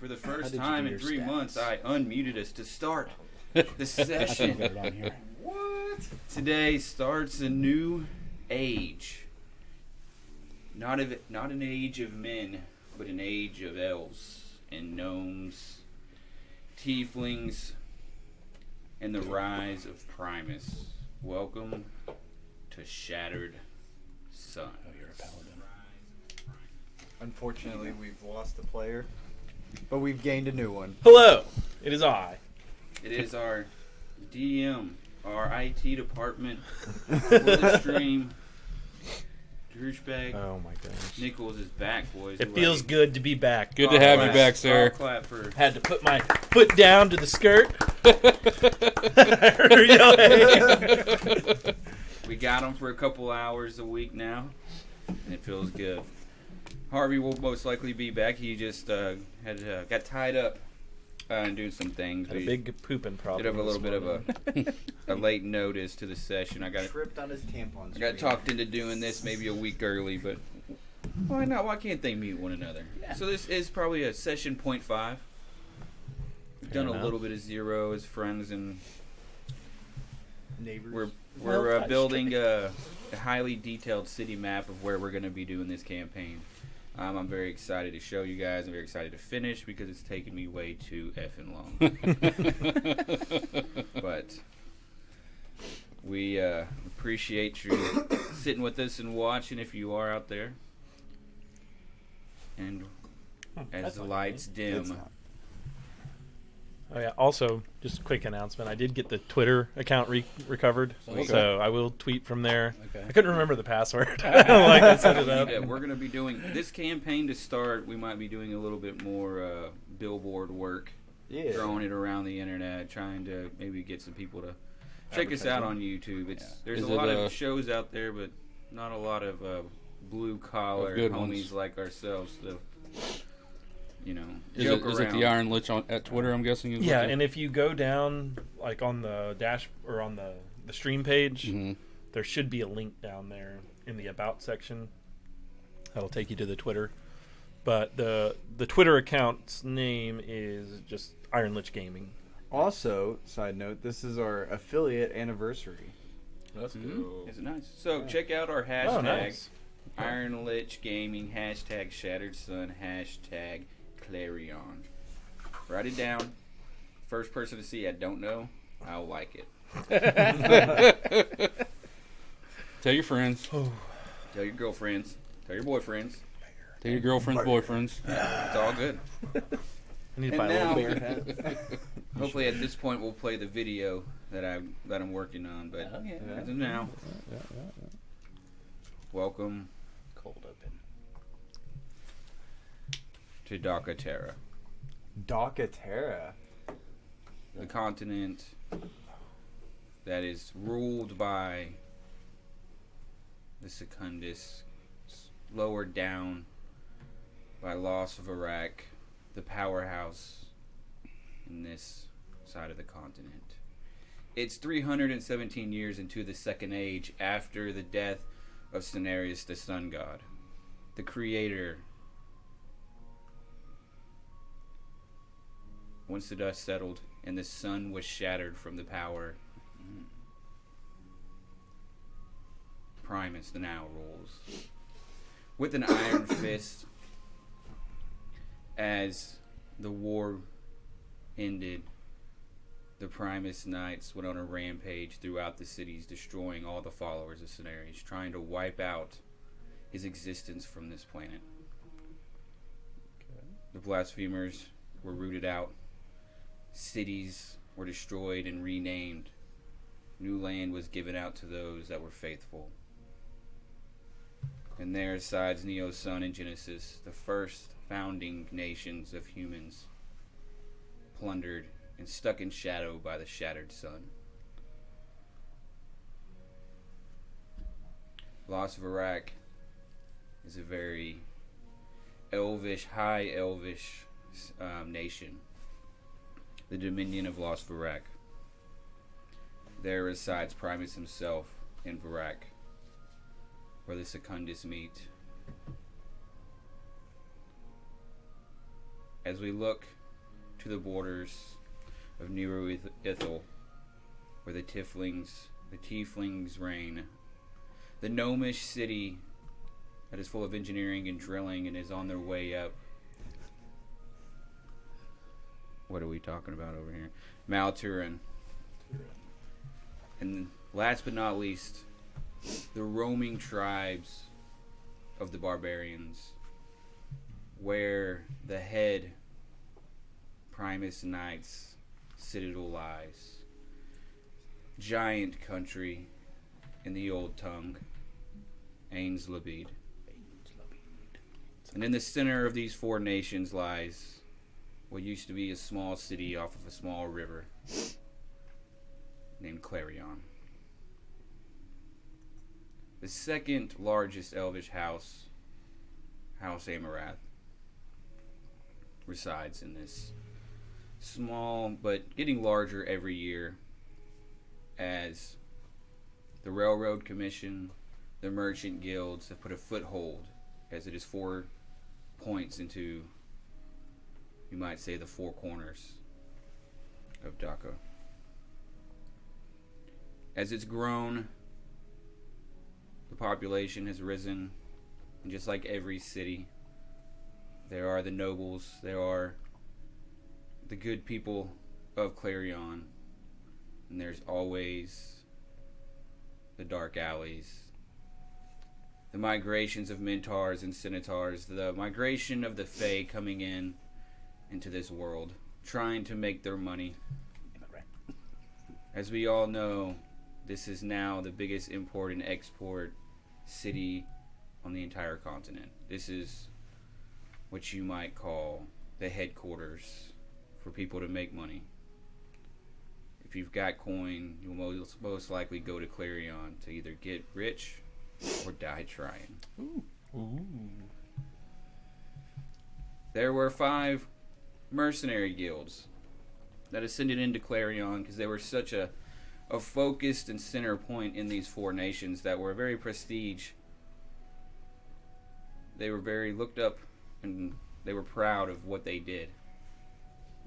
For the first time in 3 months, I unmuted us to start the session. What? Today starts a new age. Not an age of men, but an age of elves and gnomes, tieflings, and the rise of Primus. Welcome to Shattered Sun. Oh, you're a paladin. Unfortunately, we've lost a player, but we've gained a new one. Hello, it is I. It is our DM, our IT department for the stream. Douchebag. Oh my gosh. Nichols is back, boys. It feels good to be back. Good to have you back, sir. Clap for Had to put my foot down to the skirt. We got him for a couple hours a week now, and it feels good. Harvey will most likely be back. He just got tied up and doing some things. Had a big pooping problem. Did have a little bit of a late notice to the session. I got Tripped on his tampon. I got talked into doing this maybe a week early, but why not? Why can't they mute one another? Yeah. So this is probably a session 0.5. We've done a little bit of 0 as friends, and Neighbors. we're building a highly detailed city map of where we're going to be doing this campaign. I'm very excited to show you guys. I'm very excited to finish because it's taken me way too effing long. But we appreciate you sitting with us and watching if you are out there. And as the lights dim. Oh yeah. Also, just a quick announcement. I did get the Twitter account recovered, Okay. so I will tweet from there. Okay. I couldn't remember the password. Like I set it up. Yeah, we're going to be doing this campaign to start. We might be doing a little bit more billboard work. Yeah. Throwing it around the internet, trying to maybe get some people to check us out on YouTube. There's Is a lot it, of shows out there, but not a lot of blue collar good homies ones. like ourselves to, Is joke it around. the Iron Lich at Twitter? I'm guessing. Yeah, and if you go down like on the dash or on the stream page, there should be a link down there in the about section. That'll take you to the Twitter. But the Twitter account's name is just Iron Lich Gaming. Also, side note, this is our affiliate anniversary. That's good. Is it nice? So check out our hashtag Oh, nice. Iron Lich Gaming, hashtag Shattered Sun, hashtag Clarion. Write it down. First person to see I don't know, I'll like it. Tell your friends. Tell your girlfriends. Tell your boyfriends. Tell your girlfriends, boyfriends. It's all good. I need to And buy a now- little bear hat. Hopefully at this point we'll play the video that I'm working on, but as of now, welcome Cold open. to Docca Terra, Docca Terra. the continent that is ruled by the Secundus, lowered down by Loss of Iraq, the powerhouse in this side of the continent. It's 317 years into the Second Age after the death of Cenarius the Sun God, the creator. Once the dust settled and the sun was shattered from the power, Primus now rules with an iron fist. As the war ended, the Primus Knights went on a rampage throughout the cities, destroying all the followers of Cenarius, trying to wipe out his existence from this planet. The blasphemers were rooted out. Cities were destroyed and renamed. New land was given out to those that were faithful. And there sides Neo Sun and Genesis, the first founding nations of humans, plundered and stuck in shadow by the shattered sun. Loss of Iraq is a very elvish, high elvish nation. The dominion of Lost Varak. There resides Primus himself in Varak, where the Secundus meet. as we look to the borders of Nero Ithel, where the tieflings reign, the gnomish city that is full of engineering and drilling and is on their way up. What are we talking about over here? Malturin. And last but not least, the roaming tribes of the barbarians, where the head Primus Knight's citadel lies. Giant country in the old tongue, Ainslabede. And in the center of these four nations lies what used to be a small city off of a small river named Clarion. The second largest elvish house, House Amarath, resides in this small but getting larger every year as the Railroad Commission, the merchant guilds have put a foothold, as it is 4 points into, you might say, the four corners of Docca. As it's grown, the population has risen, and just like every city, there are the nobles, there are the good people of Clarion, and there's always the dark alleys, the migrations of Minotaurs and Centaurs, the migration of the Fae coming into this world, trying to make their money. As we all know, this is now the biggest import and export city on the entire continent. This is what you might call the headquarters for people to make money. If you've got coin, you'll most likely go to Clarion to either get rich or die trying. Ooh. There were 5 mercenary guilds that ascended into Clarion because they were such a focused and center point in these 4 nations that were very prestige. They were very looked up and they were proud of what they did.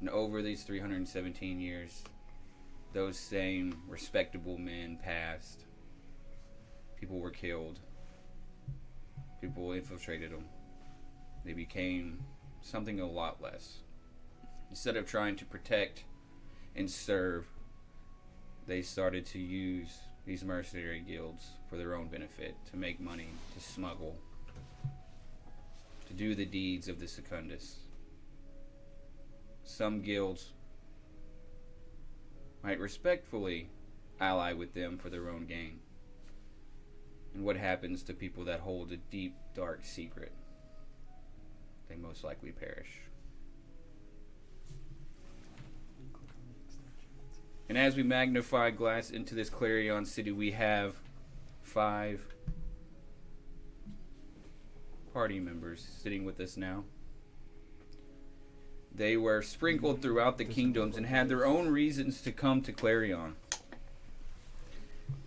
And over these 317 years, those same respectable men passed. People were killed. People infiltrated them. They became something a lot less. Instead of trying to protect and serve, they started to use these mercenary guilds for their own benefit, to make money, to smuggle, to do the deeds of the Secundus. Some guilds might respectfully ally with them for their own gain. And what happens to people that hold a deep, dark secret? They most likely perish. And as we magnify glass into this Clarion city, we have 5 party members sitting with us now. They were sprinkled throughout the kingdoms and had their own reasons to come to Clarion.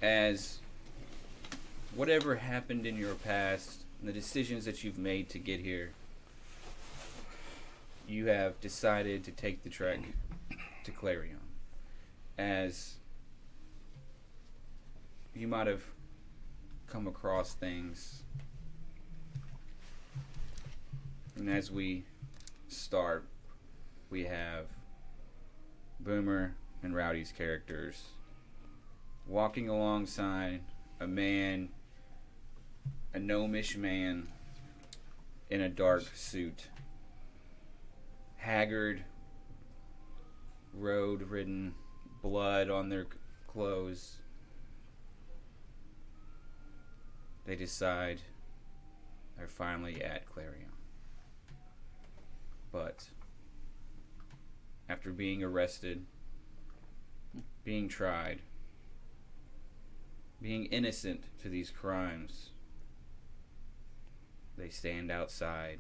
As whatever happened in your past, and the decisions that you've made to get here, you have decided to take the trek to Clarion. As you might have come across things. And as we start, we have Boomer and Rowdy's characters walking alongside a man, a gnomish man in a dark suit, haggard, road-ridden, blood on their clothes. They decide they're finally at Clarion. But after being arrested, being tried, being innocent to these crimes, they stand outside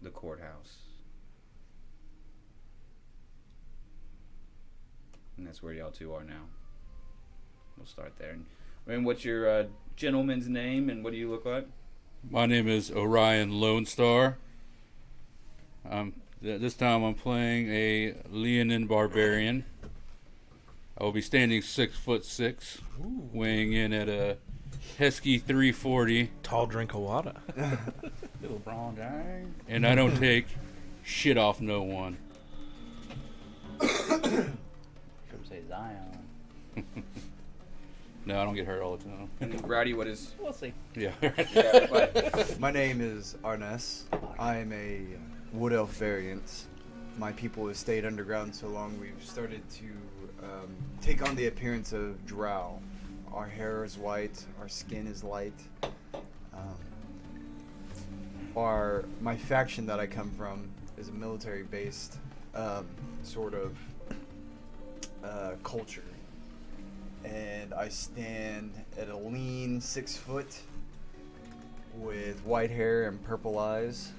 the courthouse. And that's where y'all two are now. We'll start there. And what's your gentleman's name, and what do you look like? My name is Orion Lone Star. I'm This time I'm playing a Leonin Barbarian. I will be standing 6'6", weighing in at a Hesky 340, Tall drink of water. Little brown guy. and I don't take shit off no one. Should say Zion. No, I don't get hurt all the time. And Rowdy, what is? We'll see. Yeah. Yeah, what? My name is Arrn'ess. I am a wood elf variant. My people have stayed underground so long we've started to take on the appearance of drow. Our hair is white, our skin is light. My faction that I come from is a military-based sort of culture. And I stand at a lean 6 foot with white hair and purple eyes.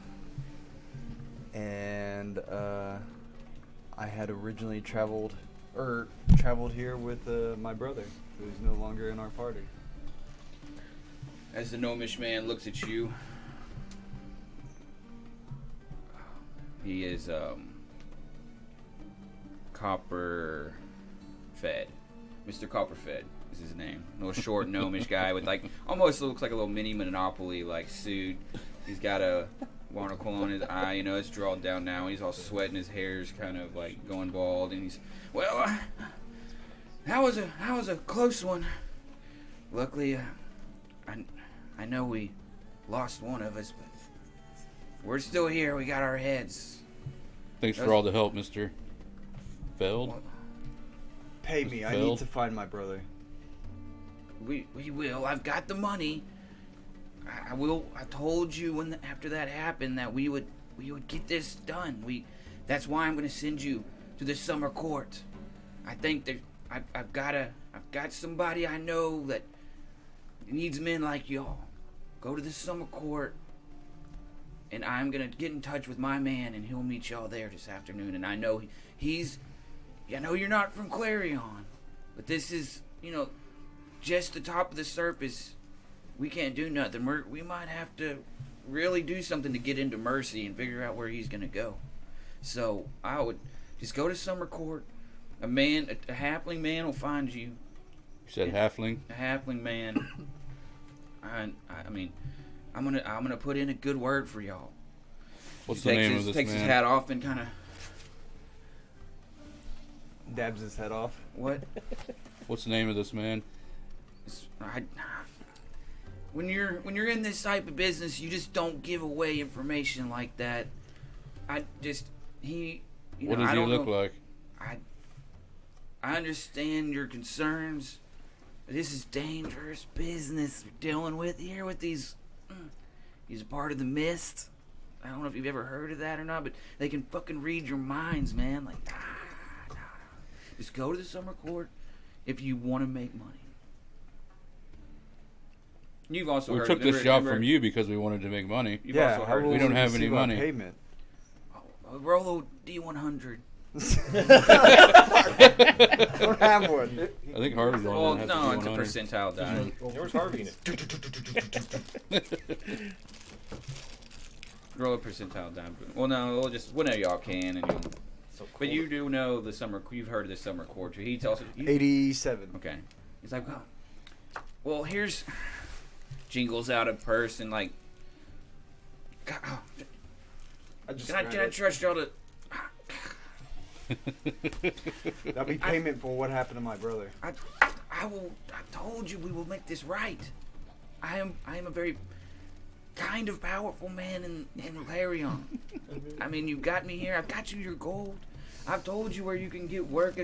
And I had originally traveled here with my brother, who's no longer in our party. As the gnomish man looks at you, he is copper fed. Mr. Copperfed is his name. A little short gnomish guy with like almost looks like a little mini Monopoly like suit. He's got a monocle on his eye, you know, it's drawn down now. He's all sweating, his hair's kind of like going bald, and he's that was a close one. Luckily, I know we lost one of us, but we're still here. We got our heads. Thanks for all the help, Mr. Feld. Pay me. I Phil? need to find my brother. We will. I've got the money. I will. I told you after that happened that we would get this done. That's why I'm going to send you to the Summer Court. I think that I've got somebody I know that needs men like y'all. Go to the Summer Court, and I'm going to get in touch with my man, and he'll meet y'all there this afternoon. And I know I know you're not from Clarion, but this is, just the top of the surface. We can't do nothing. We might have to really do something to get into Mercy and figure out where he's going to go. So I would just go to Summer Court. A halfling man will find you. You said halfling? A halfling man. I mean, I'm gonna put in a good word for y'all. What's the name of this takes his man? hat off and kind of Dabs his head off. what? What's the name of this man? When you're in this type of business, you just don't give away information like that. What does he I don't look know. like? I understand your concerns. This is dangerous business we're dealing with here with these. He's a part of the mist. I don't know if you've ever heard of that or not, but they can fucking read your minds, man. Like, nah. Just go to the Summer Court if you want to make money. You've also We heard, took this job from you because we wanted to make money. You've also heard. We don't have any money. Payment. Rolo D100. Don't have one. I think Harvey's the Well, one that no, has it's a to be 100. percentile die. Where's Harvey in it? Roll a percentile die. Well, no, we'll just whenever y'all can. And So cool. but you do know the summer. You've heard of the Summer Court. He's also 87. okay. He's like, well, here's jingles out a purse and like, God, can I trust y'all to? That'll be payment for what happened to my brother. I told you we will make this right. I am a very kind of powerful man in Clarion. I mean, you got me here. I've got you your gold. I've told you where you can get work.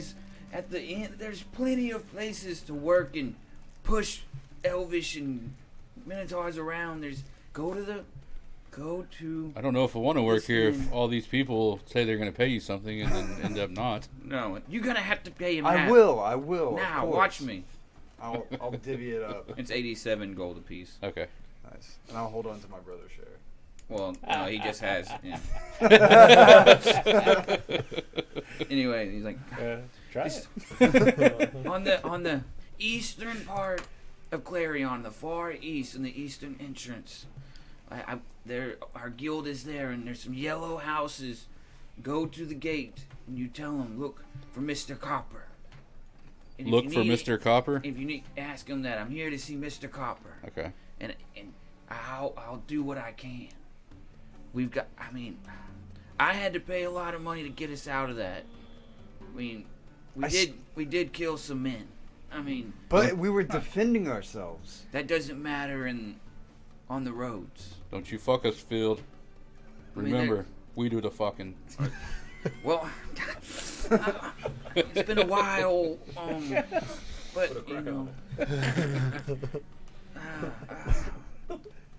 At the end, there's plenty of places to work and push Elvish and Minotaurs around. Go to. I don't know if I want to work This here if man. all these people say they're going to pay you something and then end up not. No, you're gonna have to pay him. I half. will. Now, of course. watch me. I'll divvy it up. It's 87 gold apiece. Okay. Nice. And I'll hold on to my brother's share. Well, no, he just has. Yeah. Anyway, he's like, Try This- it. on the eastern part of Clarion, the far east, in the eastern entrance, our guild is there, and there's some yellow houses go to the gate and you tell him, look for Mr. Copper. And if Look you for need- Mr. Copper? If you need, ask him that I'm here to see Mr. Copper. Okay. And I'll do what I can. I had to pay a lot of money to get us out of that. I mean, we did kill some men. I mean, But we were defending ourselves. that doesn't matter on the roads. Don't you fuck us, Field. I mean, Remember, we do the fucking. Well, it's been a while, but you know.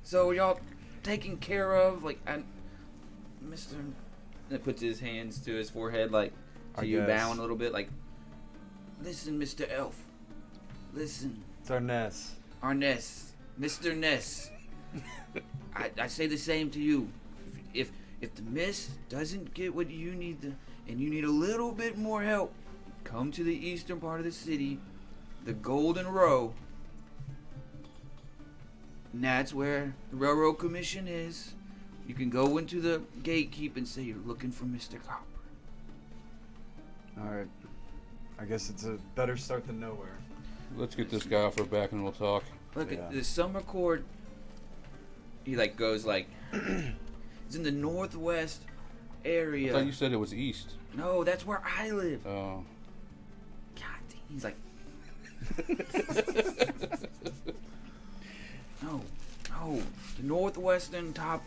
So y'all taken care of, like, Mr. That puts his hands to his forehead, like, so you bowing a little bit, like, listen, Mr. Elf, listen. It's Arrn'ess. Arrn'ess, Mr. Ness. I say the same to you. If the mist doesn't get what you need, and you need a little bit more help, come to the eastern part of the city, the Golden Row. And that's where the Railroad Commission is. You can go into the gatekeep and say you're looking for Mr. Copper. Alright. I guess it's a better start than nowhere. Let's get this guy off our back and we'll talk. Look Yeah. at the Summer Court. He like goes like it's in the northwest area. I thought you said it was east. No, that's where I live. Oh. God damn. He's like No. The northwestern top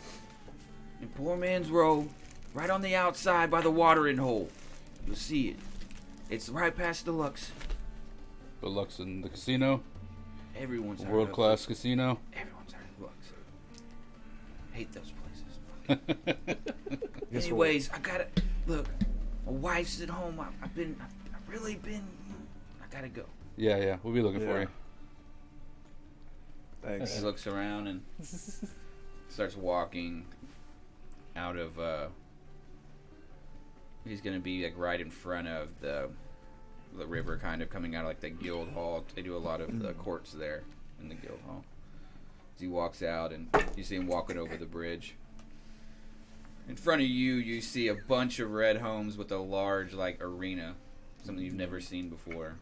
in Poor Man's Row, right on the outside by the watering hole. You'll see it. It's right past the Lux. The Lux in the casino. Everyone's heard World of class casino. Everyone's heard of Lux. Hate those places. Guess Anyways, I gotta look. My wife's at home. I've really been. I gotta go. Yeah, we'll be looking for Yeah. you. Thanks. He looks around and starts walking out of. He's gonna be like right in front of the river, kind of coming out of like the guild hall. They do a lot of the courts there in the guild hall. As he walks out, and you see him walking over the bridge. In front of you, you see a bunch of red homes with a large like arena, something you've never seen before.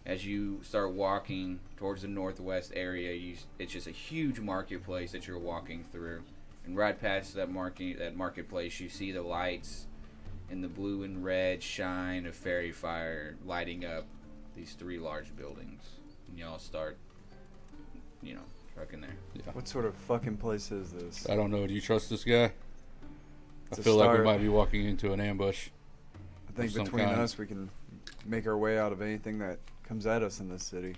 As you start walking towards the northwest area, it's just a huge marketplace that you're walking through. And right past that marketplace, you see the lights and the blue and red shine of fairy fire lighting up these three large buildings. And y'all start, trucking there. Yeah. What sort of fucking place is this? I don't know. Do you trust this guy? It's I a feel like we start. might be walking into an ambush. I think of some between kind. us we can make our way out of anything that comes at us in this city.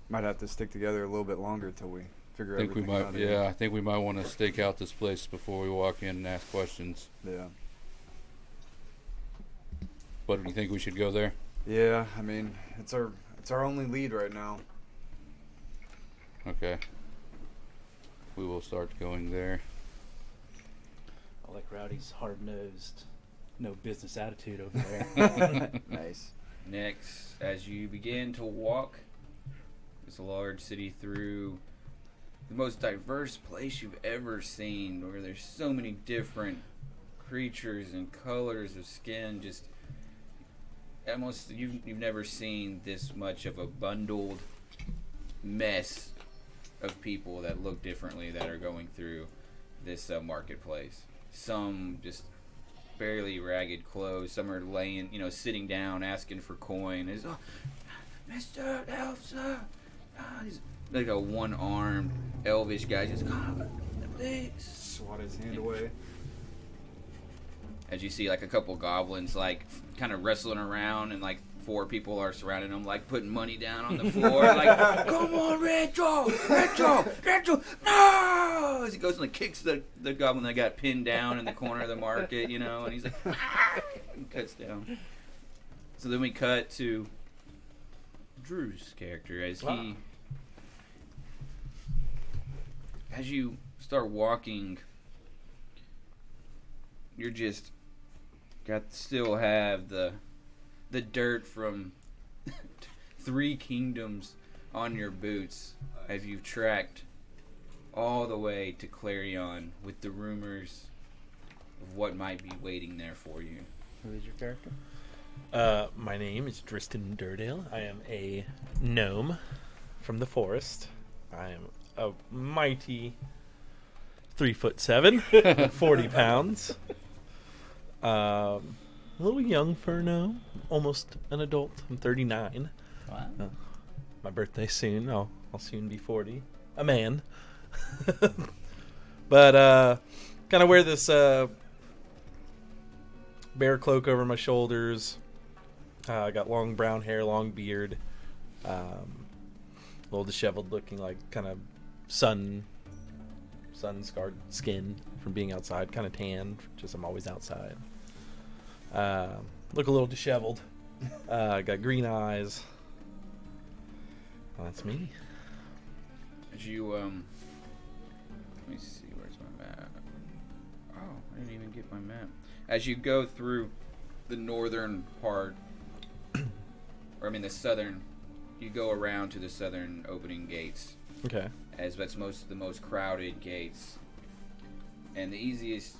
Might have to stick together a little bit longer till we figure I think we everything might. out. Yeah, I think we might want to stake out this place before we walk in and ask questions. Yeah. But do you think we should go there? Yeah. I mean, it's our only lead right now. Okay. We will start going there. I like Rowdy's hard-nosed, no business attitude over there. Nice. Next, as you begin to walk this large city through the most diverse place you've ever seen, where there's so many different creatures and colors of skin, just almost you've never seen this much of a bundled mess of people that look differently that are going through this marketplace. Some just barely ragged clothes. Some are laying, sitting down, asking for coin. It's, Mr. Elf, sir. He's like a one-armed elvish guy. Just, please. Swat his hand away. As you see, like, a couple goblins, like, kind of wrestling around, and, like, 4 people are surrounding them, like, putting money down on the floor. Like, come on, Retro! No! As he goes and, like, kicks the goblin that got pinned down in the corner of the market, and he's like, and cuts down. So then we cut to Drew's character as as you start walking, you're just still have the dirt from 3 kingdoms on your boots as you've tracked all the way to Clarion with the rumors of what might be waiting there for you. Who is your character? My name is Drystan Win'Durr. I am a gnome from the forest. I am a mighty 3'7", 40 pounds. A little young for a gnome, almost an adult. I'm 39. Wow. My birthday soon. I'll soon be 40. A man. But kind of wear this bear cloak over my shoulders. I got long brown hair, long beard. A little disheveled looking, like kind of sun scarred skin from being outside, kind of tan, just I'm always outside. Look a little disheveled. Got green eyes. Well, that's me. As you, let me see, where's my map? Oh, I didn't even get my map. As you go through the northern part, or I mean the southern, you go around to the southern opening gates. Okay. As that's the most crowded gates. And it's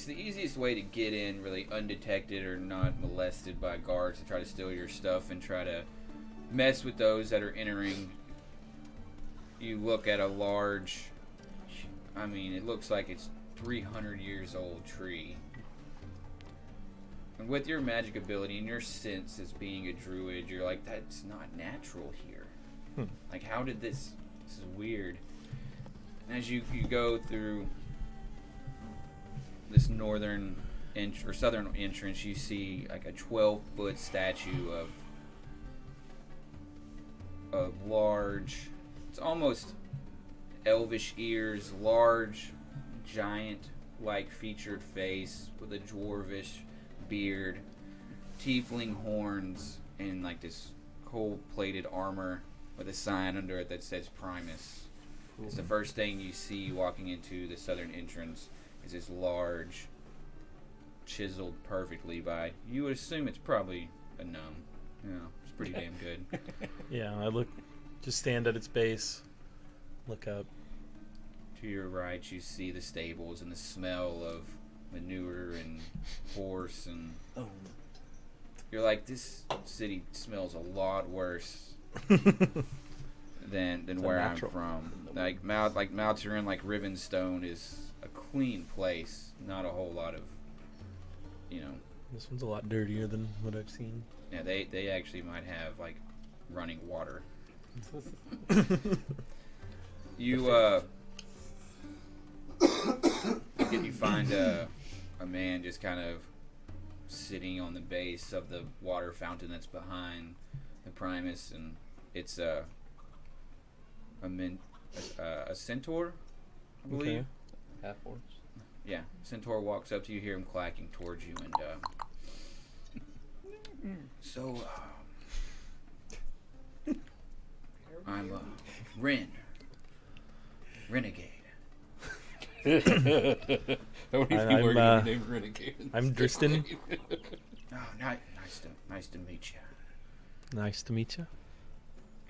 the easiest way to get in really undetected or not molested by guards to try to steal your stuff and try to mess with those that are entering. You look at a large, I mean, it looks like it's 300 years old tree. And with your magic ability and your sense as being a druid, you're like, that's not natural here. Like, how did this is weird. And as you go through this northern or southern entrance, you see like a 12-foot statue of large, it's almost elvish ears, large, giant-like featured face with a dwarvish beard, tiefling horns, and like this gold-plated armor with a sign under it that says Primus. It's the first thing you see walking into the southern entrance is this large, chiseled perfectly by, you would assume it's probably a gnome. Yeah, it's pretty damn good. Yeah, just stand at its base, look up. To your right, you see the stables and the smell of manure and horse, and you're like, this city smells a lot worse than where I'm from. Like Malturin, like Rivenstone is a clean place, not a whole lot of, This one's a lot dirtier than what I've seen. Yeah, they actually might have like running water. You you find a man just kind of sitting on the base of the water fountain that's behind the Primus, and it's a centaur, I believe. Okay. Half-orcs. Yeah, centaur walks up to you, hear him clacking towards you, and so I'm a renegade. How many people are going to be named Renegade? I'm Drystan. Oh, nice to meet you. Nice to meet you.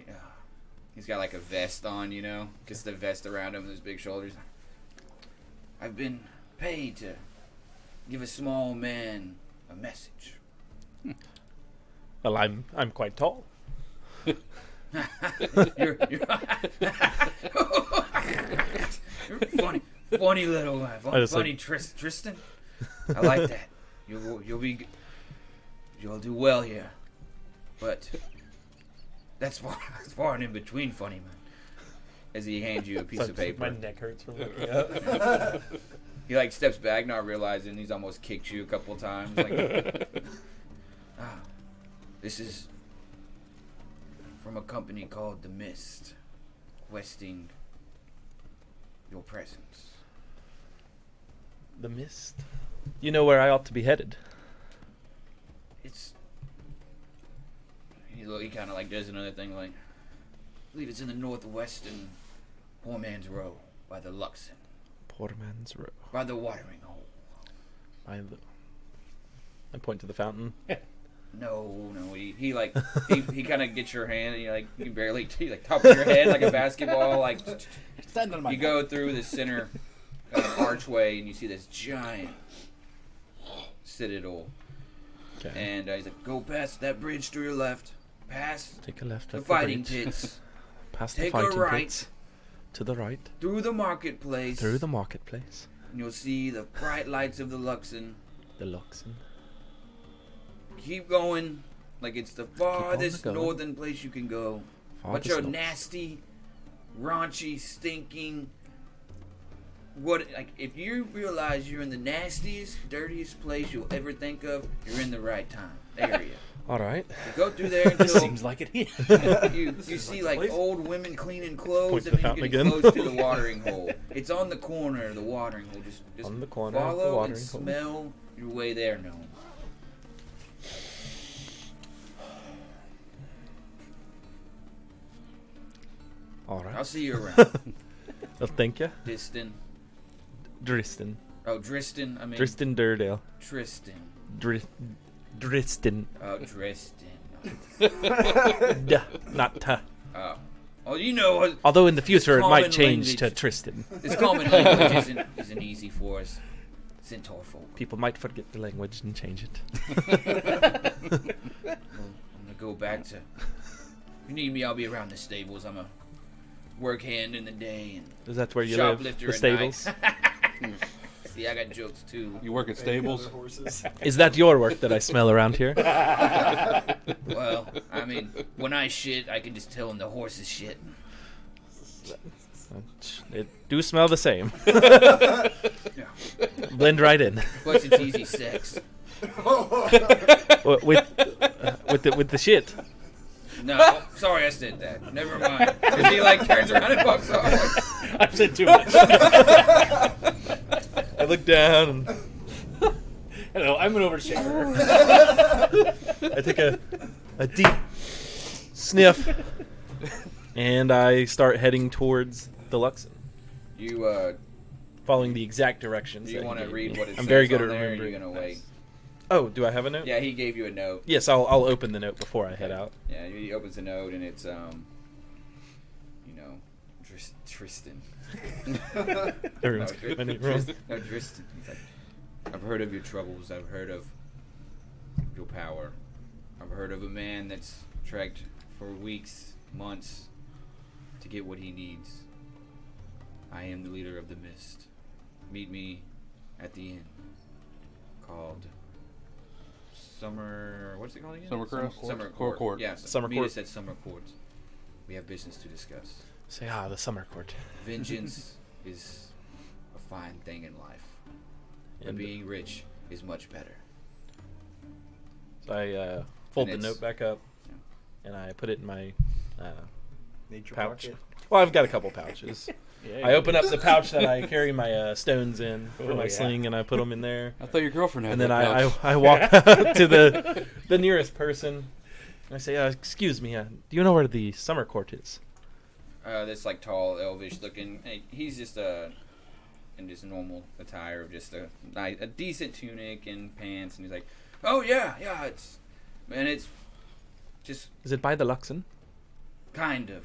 Yeah, he's got like a vest on, just the vest around him, and his big shoulders. I've been paid to give a small man a message. Well, I'm quite tall. you're funny little guy. Funny Drystan. I like that. You'll do well here, but that's far and in between, funny man. As he hands you a piece of paper. My neck hurts from looking up. He like steps back, not realizing he's almost kicked you a couple times. Like, this is from a company called The Mist, requesting your presence. The Mist? You know where I ought to be headed. He kind of like does another thing, like, I believe it's in the northwestern Poor Man's Row by the Luxon. Poor Man's Row. By the watering hole. I point to the fountain. No, he kind of gets your hand, and you can barely, top of your head like a basketball, like, you go through the center archway, and you see this giant citadel. Okay. And he's like, go past that bridge to your left, past Take a left the at fighting bridge. pits, Past take the a fighting right. pits. To the right. through the marketplace, Through the marketplace. and you'll see the bright lights of the Luxon. The Luxon. Keep going, like it's the farthest going. northern place you can go. Bunch Farthest of north. nasty, raunchy, stinking. What, like, if you realize you're in the nastiest, dirtiest place you'll ever think of, you're in the right area. Alright. You go through there until Seems like it is. you see like old women cleaning clothes. Point to That the means you're fountain getting again. close to the watering hole. It's on the corner of the watering hole. Just On the corner of the follow watering and hole. smell your way there, gnome. Alright. I'll see you around. Well, thank you. Drystan. Drystan. Oh, Drystan. I mean Drystan Durdale. Tristan. Drystan. Oh, Drystan. Duh, not ta. Oh. Oh, you know, Although in the future it might common change to language. Tristan. this common language isn't easy for us centaur folk. People might forget the language and change it. Well, I'm gonna go back to. If you need me, I'll be around the stables. I'm a work hand in the day and Is that where you live? shoplifter The at stables? night. See, I got jokes too. You work at stables? Is that your work that I smell around here? Well, I mean, when I shit, I can just tell them the horses shit. It do smell the same. Yeah. Blend right in. Plus, it's easy sex. With the shit. No, sorry I said that. Never mind. Because he like turns around and walks off. I've said too much. I look down and Hello, I'm an oversharer. I take a deep sniff and I start heading towards the Luxon, You following the exact directions. do you that he want to gave read me. what it I'm says very good on at there, or remembering. You're gonna wait. Oh, do I have a note? Yeah, he gave you a note. Yes, I'll open the note before I head out. Yeah, he opens the note and it's Tristan. Everyone's Tristan. No, Tristan. He's like, I've heard of your troubles. I've heard of your power. I've heard of a man that's trekked for weeks, months to get what he needs. I am the leader of the mist. Meet me at the inn called Summer. What's it called again? Summer Court? Summer Court. Court. Yes. Summer Meet Court. us at Summer Court. We have business to discuss. Say, the Summer Court. Vengeance is a fine thing in life, but And being rich is much better. so I fold the And it's- note back up and I put it in my Nature pouch. pocket. Well, I've got a couple pouches. Yeah, I open up the pouch that I carry my stones in for Oh, my yeah. sling, and I put them in there. I thought your girlfriend had And then that pouch. I walk up to the nearest person, and I say, "Excuse me, do you know where the Summer Court is?" This like tall, elvish looking. He's just in just normal attire of just a decent tunic and pants, and he's like, "Oh yeah, it's just Is it by the Luxon? kind of.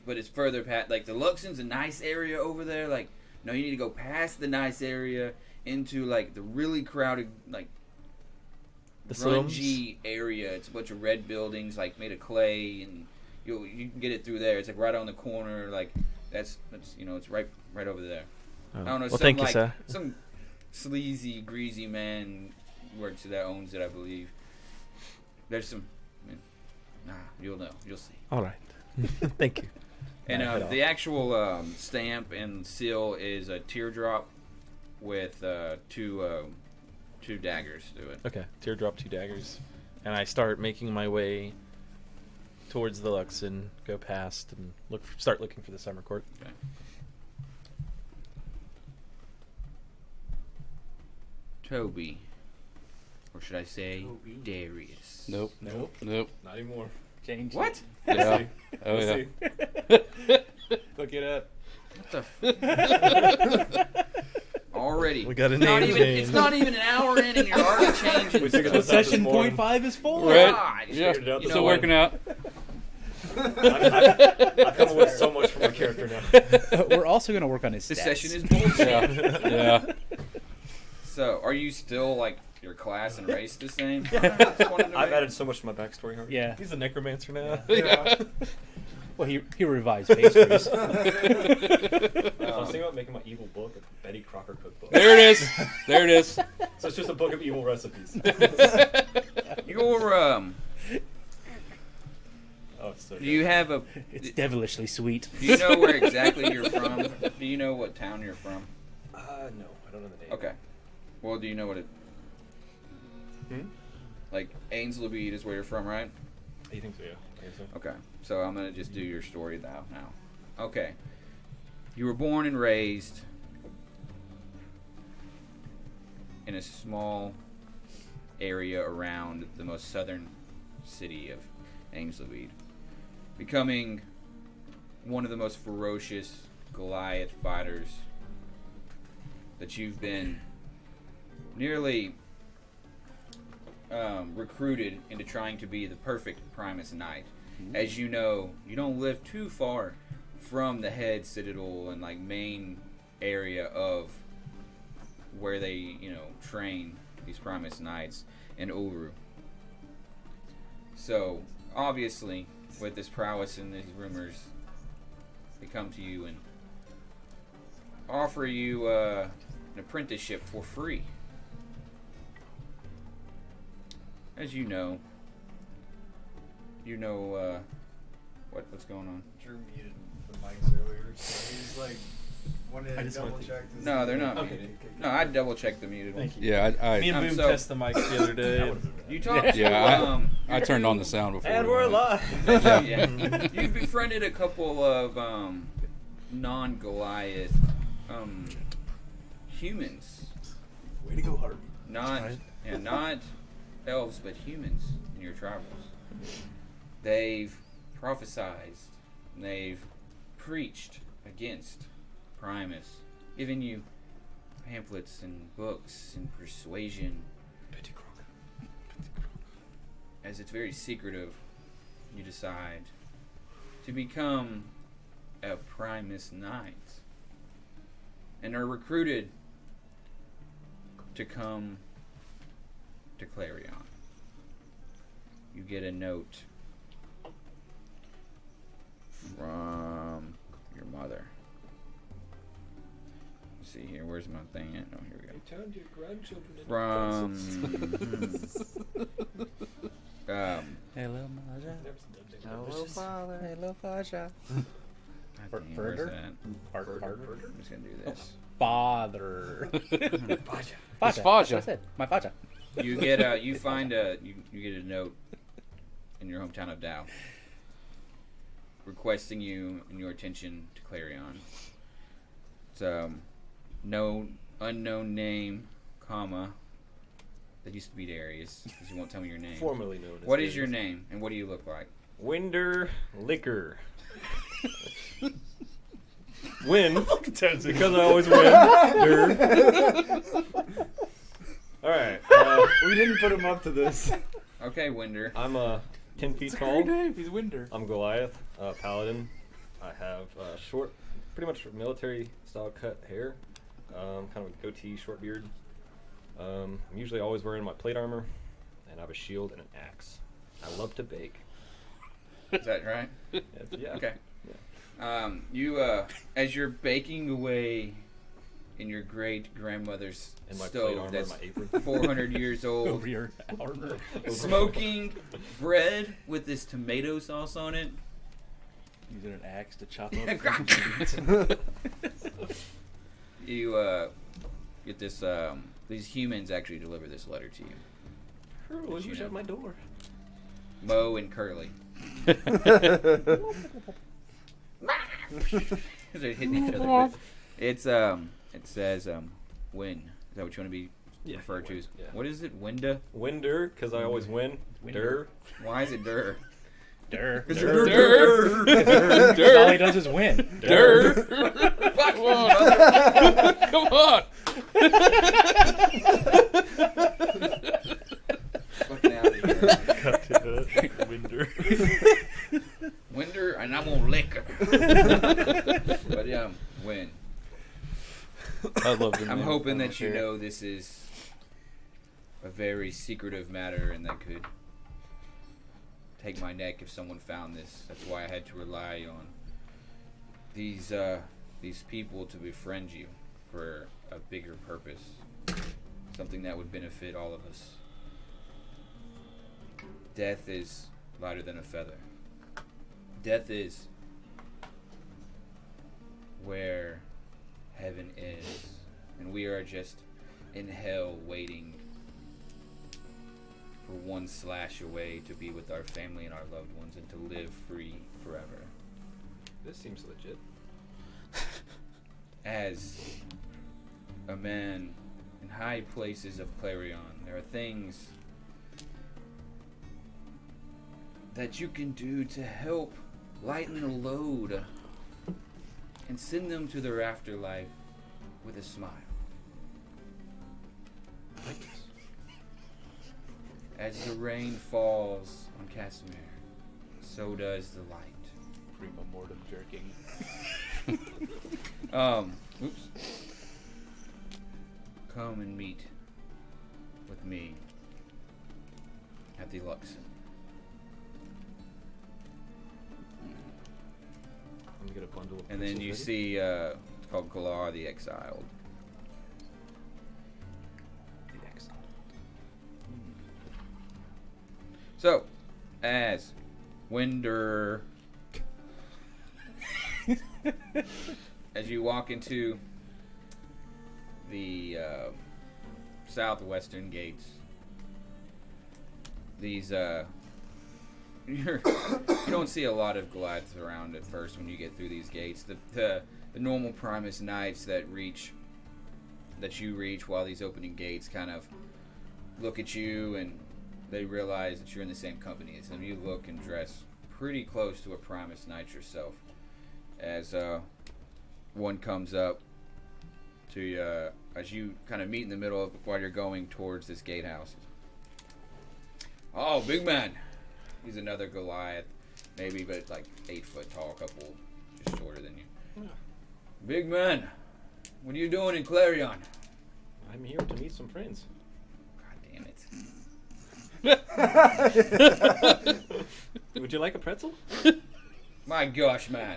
But it's further past. Like the Luxon's a nice area over there. Like no, you need to go past the nice area into like the really crowded like The slums? grungy area. It's a bunch of red buildings like made of clay, and you can get it through there. It's like right on the corner. Like that's it's right over there. Oh. I don't know. Well, thank you, like, sir. Some sleazy, greasy man works that owns it, I believe. There's some. You'll know. You'll see. All right. Thank you. And I head the actual stamp and seal is a teardrop with two daggers to it. Okay, teardrop, 2 daggers, and I start making my way towards the Luxon. Go past and start looking for the Summer Court. Okay. Toby, or should I say Toby. Darius? Nope. Nope. Nope. Not anymore. Change. What? Yeah. Oh, We'll yeah. see. Look it up. What the? Already. We got a Not name even, change. It's not even an hour in, and you're already changing. We figured stuff. this out this Session morning. .5 is full. Right? God, Yeah. figured it out you this know Still what? working out. I've come up with so much for my character now. We're also going to work on his This stats. session is bullshit. Yeah. So, are you still like your class and race the same? Just wanted to I've make- added so much to my backstory. Harvey. Yeah. He's a necromancer now. Well, he revised pastries. I was thinking about making my evil book a Betty Crocker cookbook. There it is. There it is. So it's just a book of evil recipes. Your Oh, it's so do you have a? It's devilishly sweet. Do you know where exactly you're from? Do you know what town you're from? No, I don't know the name. Okay. Well, do you know what it? Like Ainslebead is where you're from, right? You think so? Yeah. I guess so. Okay. So I'm gonna just do your story now. Okay. You were born and raised in a small area around the most southern city of Ainslebead, becoming one of the most ferocious Goliath fighters that you've been nearly recruited into trying to be the perfect Primus Knight. As you know, you don't live too far from the head citadel and like main area of where they, train these Primus Knights in Uru. So, obviously, with this prowess and these rumors, they come to you and offer you an apprenticeship for free. As you know, what's going on. Drew muted the mics earlier, so he's like, wanted I to just double wanted to- check. to No, see- they're not Okay. muted. No, I double checked the muted ones. Thank you. Yeah, Me and I'm Boom so- tested the mics the other day. You talked to Yeah, I your turned on new- the sound before. And we we're went. live. Yeah. You've befriended a couple of non-Goliath humans. Way to go, Harvey. Not elves, but humans in your travels. They've prophesied, they've preached against Primus, giving you pamphlets and books and persuasion. As it's very secretive, you decide to become a Primus Knight and are recruited to come to Clarion. You get a note from your mother. Let's see here, where's my thing at? Oh, here we go. Turned your grandchildren into From Hello, Maja. Hello, Father. Hello, Faja. where's Further? that? I'm just gonna do this. Father. It's Faja. That's what I said. My Faja. You get you get a note in your hometown of Dow requesting you and your attention to Clarion. It's no unknown name, comma, that used to be Darius, because you won't tell me your name. Formerly known as What is your Darius. name and what do you look like? Win'Durr Liquor. Win because I always win. All right. We didn't put him up to this. Okay, Win'Durr. I'm 10 feet tall. He's Win'Durr. I'm Goliath, paladin. I have short, pretty much military style cut hair, kind of a goatee, short beard. I'm usually always wearing my plate armor, and I have a shield and an axe. I love to bake. Is that right? Yeah. Okay. You as you're baking away in your great grandmother's And my plate stove armor, that's and my apron. 400 years old, Over your armor. smoking bread with this tomato sauce on it. Using an axe to chop up. You get this. These humans actually deliver this letter to you. Who's you know. at my door? Mo and Curly. They're hitting each other. With, it's It says win. Is that what you want to be Yeah, referred to? win, As? yeah. What is it? Winda? Win'Durr, because I always win. Durr. Why is it Dur? Durr. Durr. All he does is win. Durr. Come on. Come on. Fucking out of here. Cut to Win'Durr. Winder, and I'm gonna lick her. hoping that you Fair. know this is a very secretive matter and that could take my neck if someone found this. That's why I had to rely on these people to befriend you for a bigger purpose. Something that would benefit all of us. Death is lighter than a feather. Death is where heaven is, and we are just in hell waiting for one slash away to be with our family and our loved ones and to live free forever. This seems legit. As a man in high places of Clarion, there are things that you can do to help lighten the load and send them to their afterlife with a smile. As the rain falls on Casimir, so does the light. Prima mortem jerking. Oops. Come and meet with me at the Luxon. I'm gonna get a bundle of And then you pretzels see, it's called Galar the Exiled. ready. The exile. So, as Win'Durr, as you walk into the southwestern gates, these you don't see a lot of Goliaths around at first when you get through these gates. The normal Primus knights that you reach while these opening gates kind of look at you and they realize that you're in the same company as them. You look and dress pretty close to a Primus knight yourself. As one comes up to you, as you kind of meet in the middle of while you're going towards this gatehouse. Oh, big man. He's another Goliath, maybe, but like 8 foot tall, a couple just shorter than you. Big man, what are you doing in Clarion? I'm here to meet some friends. God damn it. Would you like a pretzel? My gosh, man.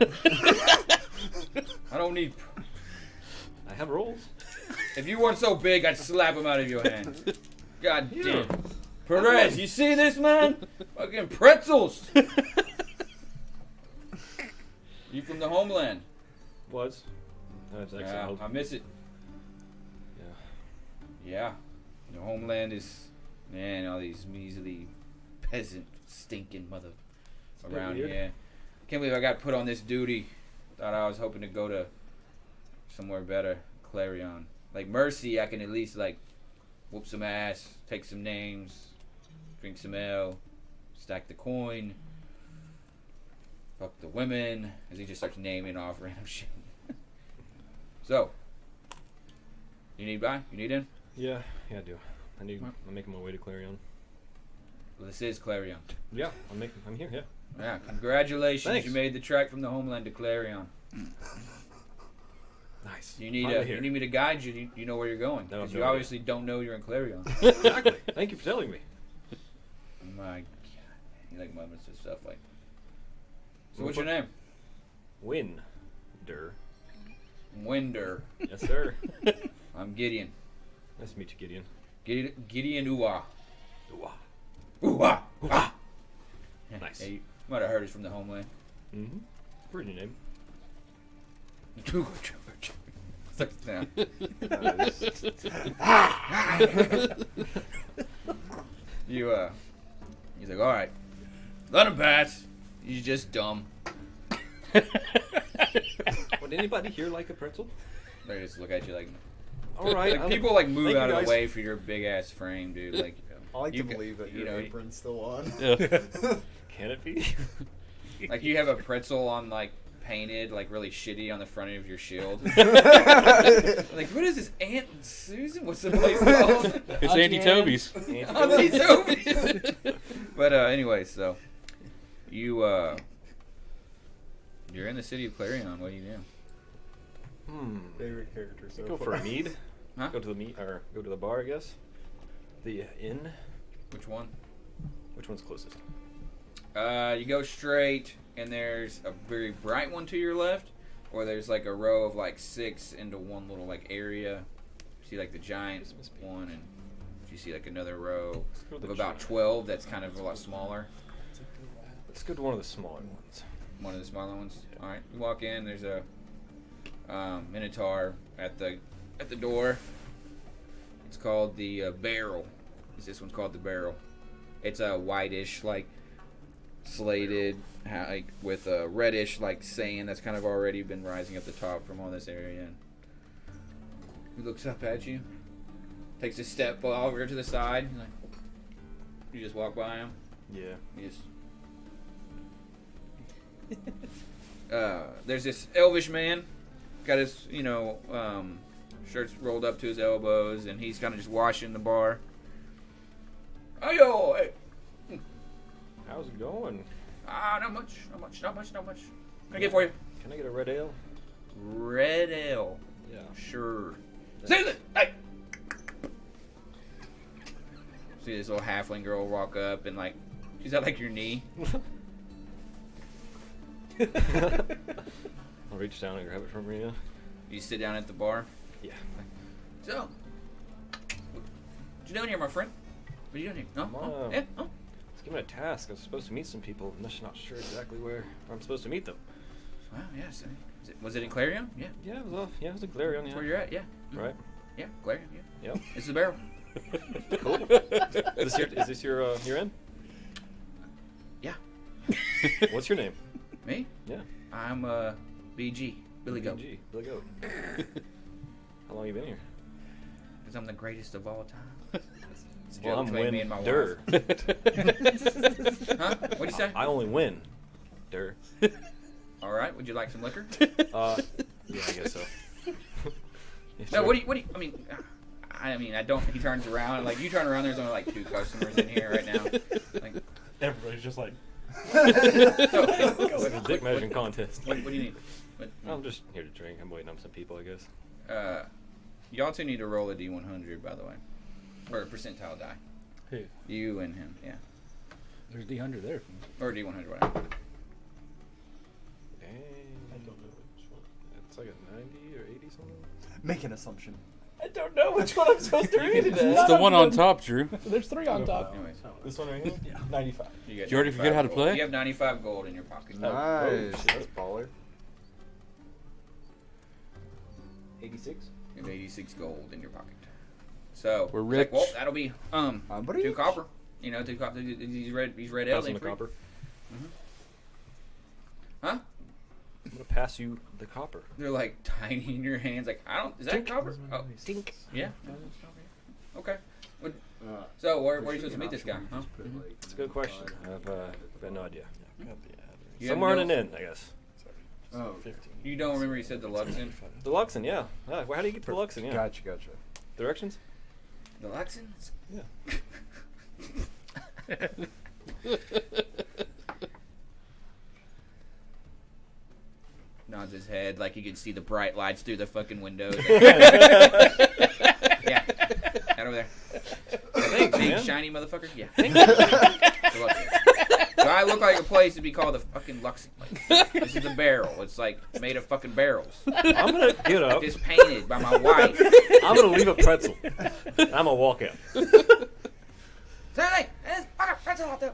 I don't need... I have rolls. If you weren't so big, I'd slap him out of your hand. God Yeah. damn. Perez, you see this, man? Fucking pretzels. You from the homeland? Was. That's exiled. I miss it. Yeah. Yeah. The homeland is... Man, all these measly peasant stinking mother It's a bit around weird. here. Can't believe I got put on this duty. Thought I was hoping to go to somewhere better. Clarion. Like Mercy, I can at least like whoop some ass, take some names, drink some ale, stack the coin, fuck the women, as he just starts naming off random shit. So, you need buy? You need in? Yeah, I do. I'm making my way to Clarion. Well, this is Clarion. Yeah, I'm here, yeah. Yeah, congratulations. Thanks. You made the trek from the homeland to Clarion. Nice. You need Finally here. you need me to guide you. You know where you're going. No, Because no you idea. obviously don't know you're in Clarion. Exactly. Thank you for telling me. My God. You like moments and stuff like. So what's your name? Win'Durr. Win'Durr. Yes, sir. I'm Gideon. Nice to meet you, Gideon. Gideon Uwa. Ooh-ah. Uwa. Ah. Nice. Yeah, you might have heard us from the homeland. Mm-hmm. Pretty name. Sucks down. He's like, all right, let him pass. He's just dumb. Would anybody here like a pretzel? They just look at you like, All right. like people like move Thank you, out of guys. the way for your big ass frame, dude. Like, I like you to ca- believe that you your know, apron's still on. Yeah. Can it be? like you have a pretzel on like painted like really shitty on the front of your shield. Like, what is this, Aunt Susan? What's the place called? It's Auntie Toby's. Auntie Toby. But anyway, so you're in the city of Clarion. What do you do? Hmm. Favorite character so Go far. for a mead. Huh? Go to the bar, I guess. The inn. Which one? Which one's closest? You go straight, and there's a very bright one to your left, or there's like a row of like 6 into one little like area. You see like the giant one, and you see like another row of about 12 that's kind of a lot smaller. Let's go to one of the smaller ones. One of the smaller ones. All right, you walk in. There's a minotaur at the door. It's called the barrel. This one's called the barrel. It's a whitish, like slated, like with a reddish, like sand that's kind of already been rising up the top from all this area. And he looks up at you, takes a step over to the side. Like, you just walk by him. Yeah. You just. There's this elvish man, got his shirts rolled up to his elbows, and he's kind of just washing the bar. Ayo, hey. How's it going? Not much. Can I get for you? Can I get a red ale? Red ale. Yeah. Sure. Susan, hey. See this little halfling girl walk up and like, she's at like your knee. I'll reach down and grab it from you. You sit down at the bar. Yeah. So, what you doing here, my friend? What are you doing here? No? Come Oh, on. yeah? Oh. Let's give me a task. I was supposed to meet some people. I'm just not sure exactly where I'm supposed to meet them. Well, yes. Was it in Clarion? Yeah. Yeah, it was in Clarion. That's Yeah. where you're at, yeah. Mhm. Right. Yeah, Clarion, yeah. Yep. It's the barrel. Cool. Is this your inn? Yeah. What's your name? Me? Yeah. I'm BG, Billy Goat. BG, Billy Goat. How long you been here? Because I'm the greatest of all time. It's a Well, joke I'm between me and my Win'Durr. wife. Huh? What'd you say? I only win. Durr. All right. Would you like some liquor? Yeah, I guess so. Yeah, No. sure. What do you? I mean, I don't. He turns around and like you turn around. There's only like 2 customers in here right now. Like, Everybody's just like, so, It's like a dick measuring contest. what do you need? What, I'm just here to drink. I'm waiting on some people, I guess. y'all two need to roll a D100, by the way, or a percentile die. who? You and him, yeah, There's D100 there. or D100, whatever. It's like a 90 or 80 something. Make an assumption. I don't know which one I'm supposed to read it as. It's the one on top, Drew. There's 3 on top. Anyways, This one right here? Yeah. 95. you, got Did you already 95 forget how to gold. play? You have 95 gold in your pocket. Nice. shit. That's baller. 86? You have 86 gold in your pocket. So We're he's like, rich. well, that'll be But 2 copper. You know, 2 copper. These red ale. Pass him the free. copper. Huh? I'm gonna pass you the copper. They're like tiny in your hands. Like I don't. Is that copper? Oh, Dink. yeah. Okay. So where are you supposed to meet this guy? Huh? That's a good question. I've no idea. You Somewhere have in no- an inn, I guess. Oh, 15. You don't remember you said the Luxon? The Luxon, yeah. How do you get to the Luxon? Yeah. Gotcha. Directions? The Luxon? Yeah. Nods his head like you can see the bright lights through the fucking windows. Yeah. Right over there. Thanks, Big man. shiny motherfucker. Yeah. The Luxon. So I look like a place to be called the fucking Luxon. Like, this is the barrel. It's like made of fucking barrels. I'm gonna get up. Just painted by my wife. I'm gonna leave a pretzel. And I'm gonna walk out. Hey, there's fucking pretzel out there.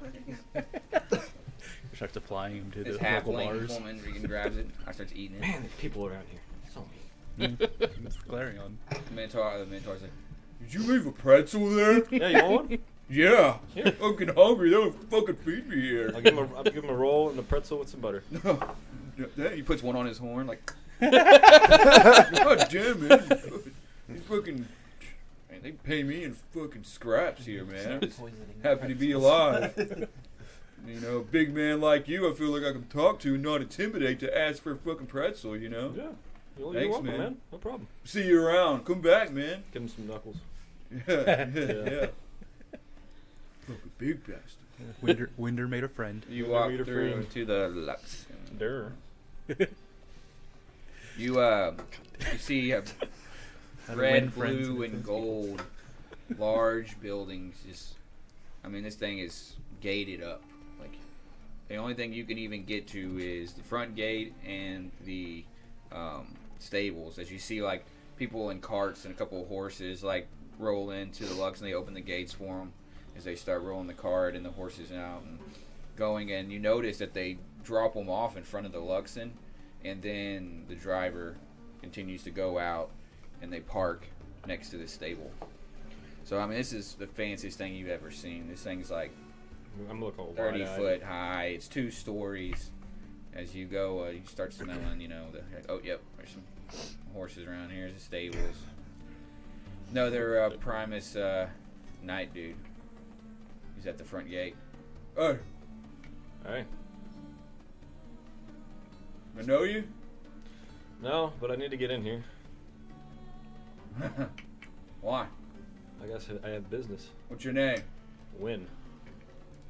Starts applying him to This the local halfling bars. woman freaking grabs it. I starts eating it. Man, there's people around here. So mean. It's Clarion. The Minotaur's like, did you leave a pretzel there? Yeah, you want one? Yeah. Here. I'm fucking hungry. That would fucking feed me here. I'll give him a roll and a pretzel with some butter. He puts one on his horn like, God damn it. He's fucking, man, they pay me in fucking scraps here, man. I'm just happy to be alive. You know, a big man like you, I feel like I can talk to and not intimidate to ask for a fucking pretzel, you know? Yeah. You're Thanks, welcome, man. man. No problem. See you around. Come back, man. Give him some knuckles. Yeah. Fucking big bastard. Win'Durr made a friend. You Win'Durr walk made a through friend. to the Lux. Durr. You see How to red, win friends blue, and and influence gold, large buildings. Just, I mean, this thing is gated up. Like, the only thing you can even get to is the front gate and the stables. As you see, like, people in carts and a couple of horses, like, roll into the Lux, and they open the gates for them as they start rolling the cart and the horses out and going. And you notice that they drop them off in front of the Luxon, and then the driver continues to go out, and they park next to the stable. So, I mean, this is the fanciest thing you've ever seen. This thing's like I'm looking 30 wide-eyed. foot high. It's 2 stories. As you go, you start smelling, you know, oh, yep, there's some horses around here. There's the stables. No, they're Primus Knight dude. He's at the front gate. Hey, Hey. I know you? No, but I need to get in here. Why? I guess I have business. What's your name? Win.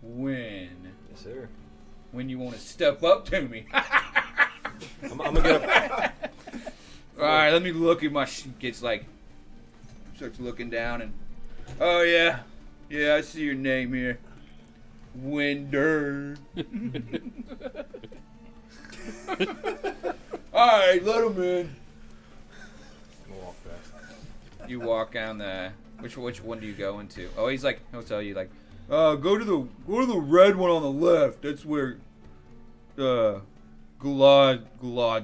When? Yes, sir. When you want to step up to me? I'm gonna get up. Alright, let me look at my gets like starts looking down and oh yeah. Yeah, I see your name here. Win'Durr. Alright, let him in. I'm gonna walk fast. You walk down the which one do you go into? Oh, he's like he'll tell you like go to the red one on the left. That's where Galad's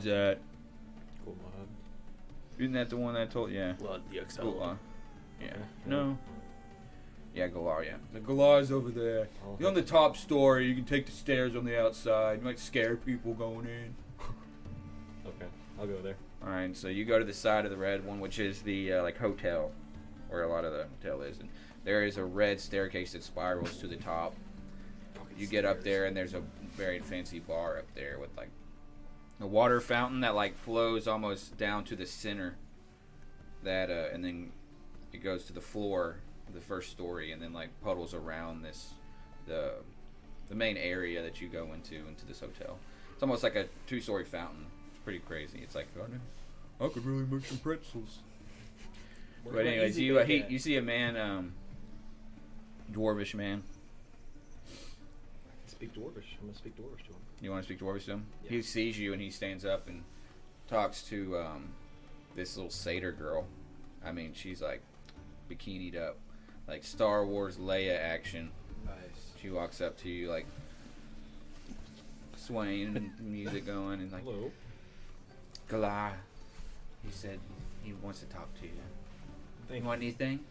at. Cool, man. Isn't that the one that I told? Yeah. Blood the XL. Galad. Yeah. Okay. No. Yeah, Galad, yeah. The Galad's over there. Oh. You're on the top story. You can take the stairs on the outside. You might scare people going in. Okay, I'll go there. Alright, so you go to the side of the red one, which is the like hotel, where a lot of the hotel is. And there is a red staircase that spirals to the top. You get up there, and there's a very fancy bar up there with like a water fountain that like flows almost down to the center. That and then it goes to the floor of the first story, and then like puddles around the main area that you go into this hotel. It's almost like a 2-story fountain. It's pretty crazy. It's like I could really make some pretzels. But anyways, you see a man, dwarvish man. Speak Dwarvish. I'm gonna speak Dwarvish to him. You want to speak dwarvish to him? Yeah. He sees you and he stands up and talks to this little satyr girl. I mean, she's like bikinied up, like Star Wars Leia action. Nice. She walks up to you like swaying and music going and like, Hello. Galar, he said he wants to talk to you. Thank You want anything?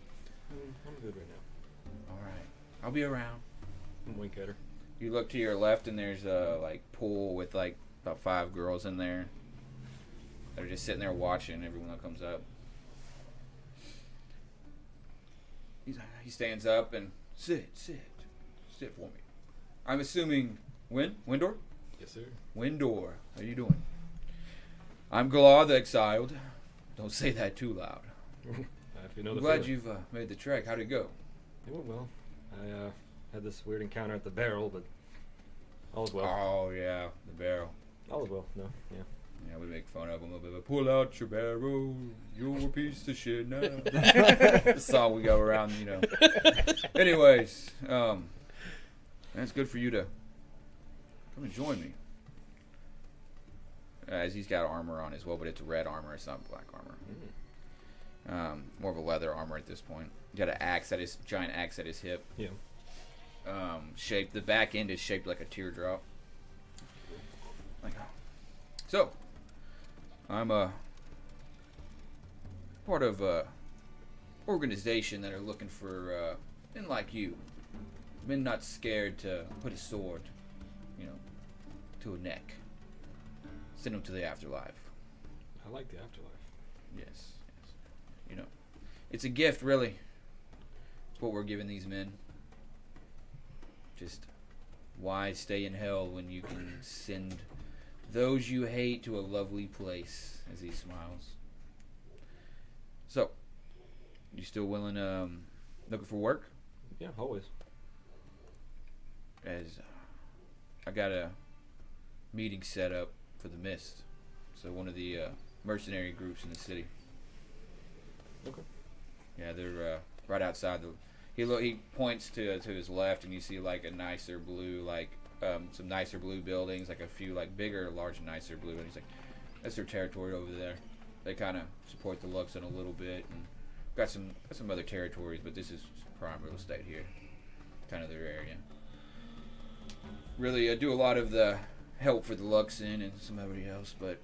I'm good right now. All right, I'll be around. I'm wink at her. You look to your left and there's a like pool with like about 5 girls in there. They're just sitting there watching everyone that comes up. He stands up and sit for me. I'm assuming Win'Durr? Yes, sir. Win'Durr, how you doing? I'm Galad the Exiled. Don't say that too loud. If you know I'm the glad feeling. you've made the trek. How'd it go? It went well. I had this weird encounter at the barrel, but all is well. Oh yeah, the barrel. All is well. No, yeah. Yeah, we make fun of him a little bit. But pull out your barrel, you're a piece of shit now. That's the song we go around, you know. Anyways, that's good for you to come and join me. As he's got armor on as well, but it's red armor. It's not black armor. More of a leather armor at this point. Got an axe at his giant axe at his hip. Yeah. Shaped. The back end is shaped like a teardrop. Like, so, I'm a part of a organization that are looking for men like you, men not scared to put a sword, you know, to a neck, send them to the afterlife. I like the afterlife. Yes. You know, it's a gift, really. It's what we're giving these men. Just why stay in hell when you can send those you hate to a lovely place, as he smiles. So, you still willing, looking for work? Yeah, always. As I got a meeting set up for the Mist. So one of the mercenary groups in the city. Okay. Yeah, they're right outside the. He points to his left, and you see like a nicer blue, like some nicer blue buildings, like a few like bigger, large, nicer blue. And he's like, that's their territory over there. They kind of support the Luxon a little bit, and got some other territories, but this is prime real estate here, kind of their area. Really, I do a lot of the help for the Luxon and somebody else, but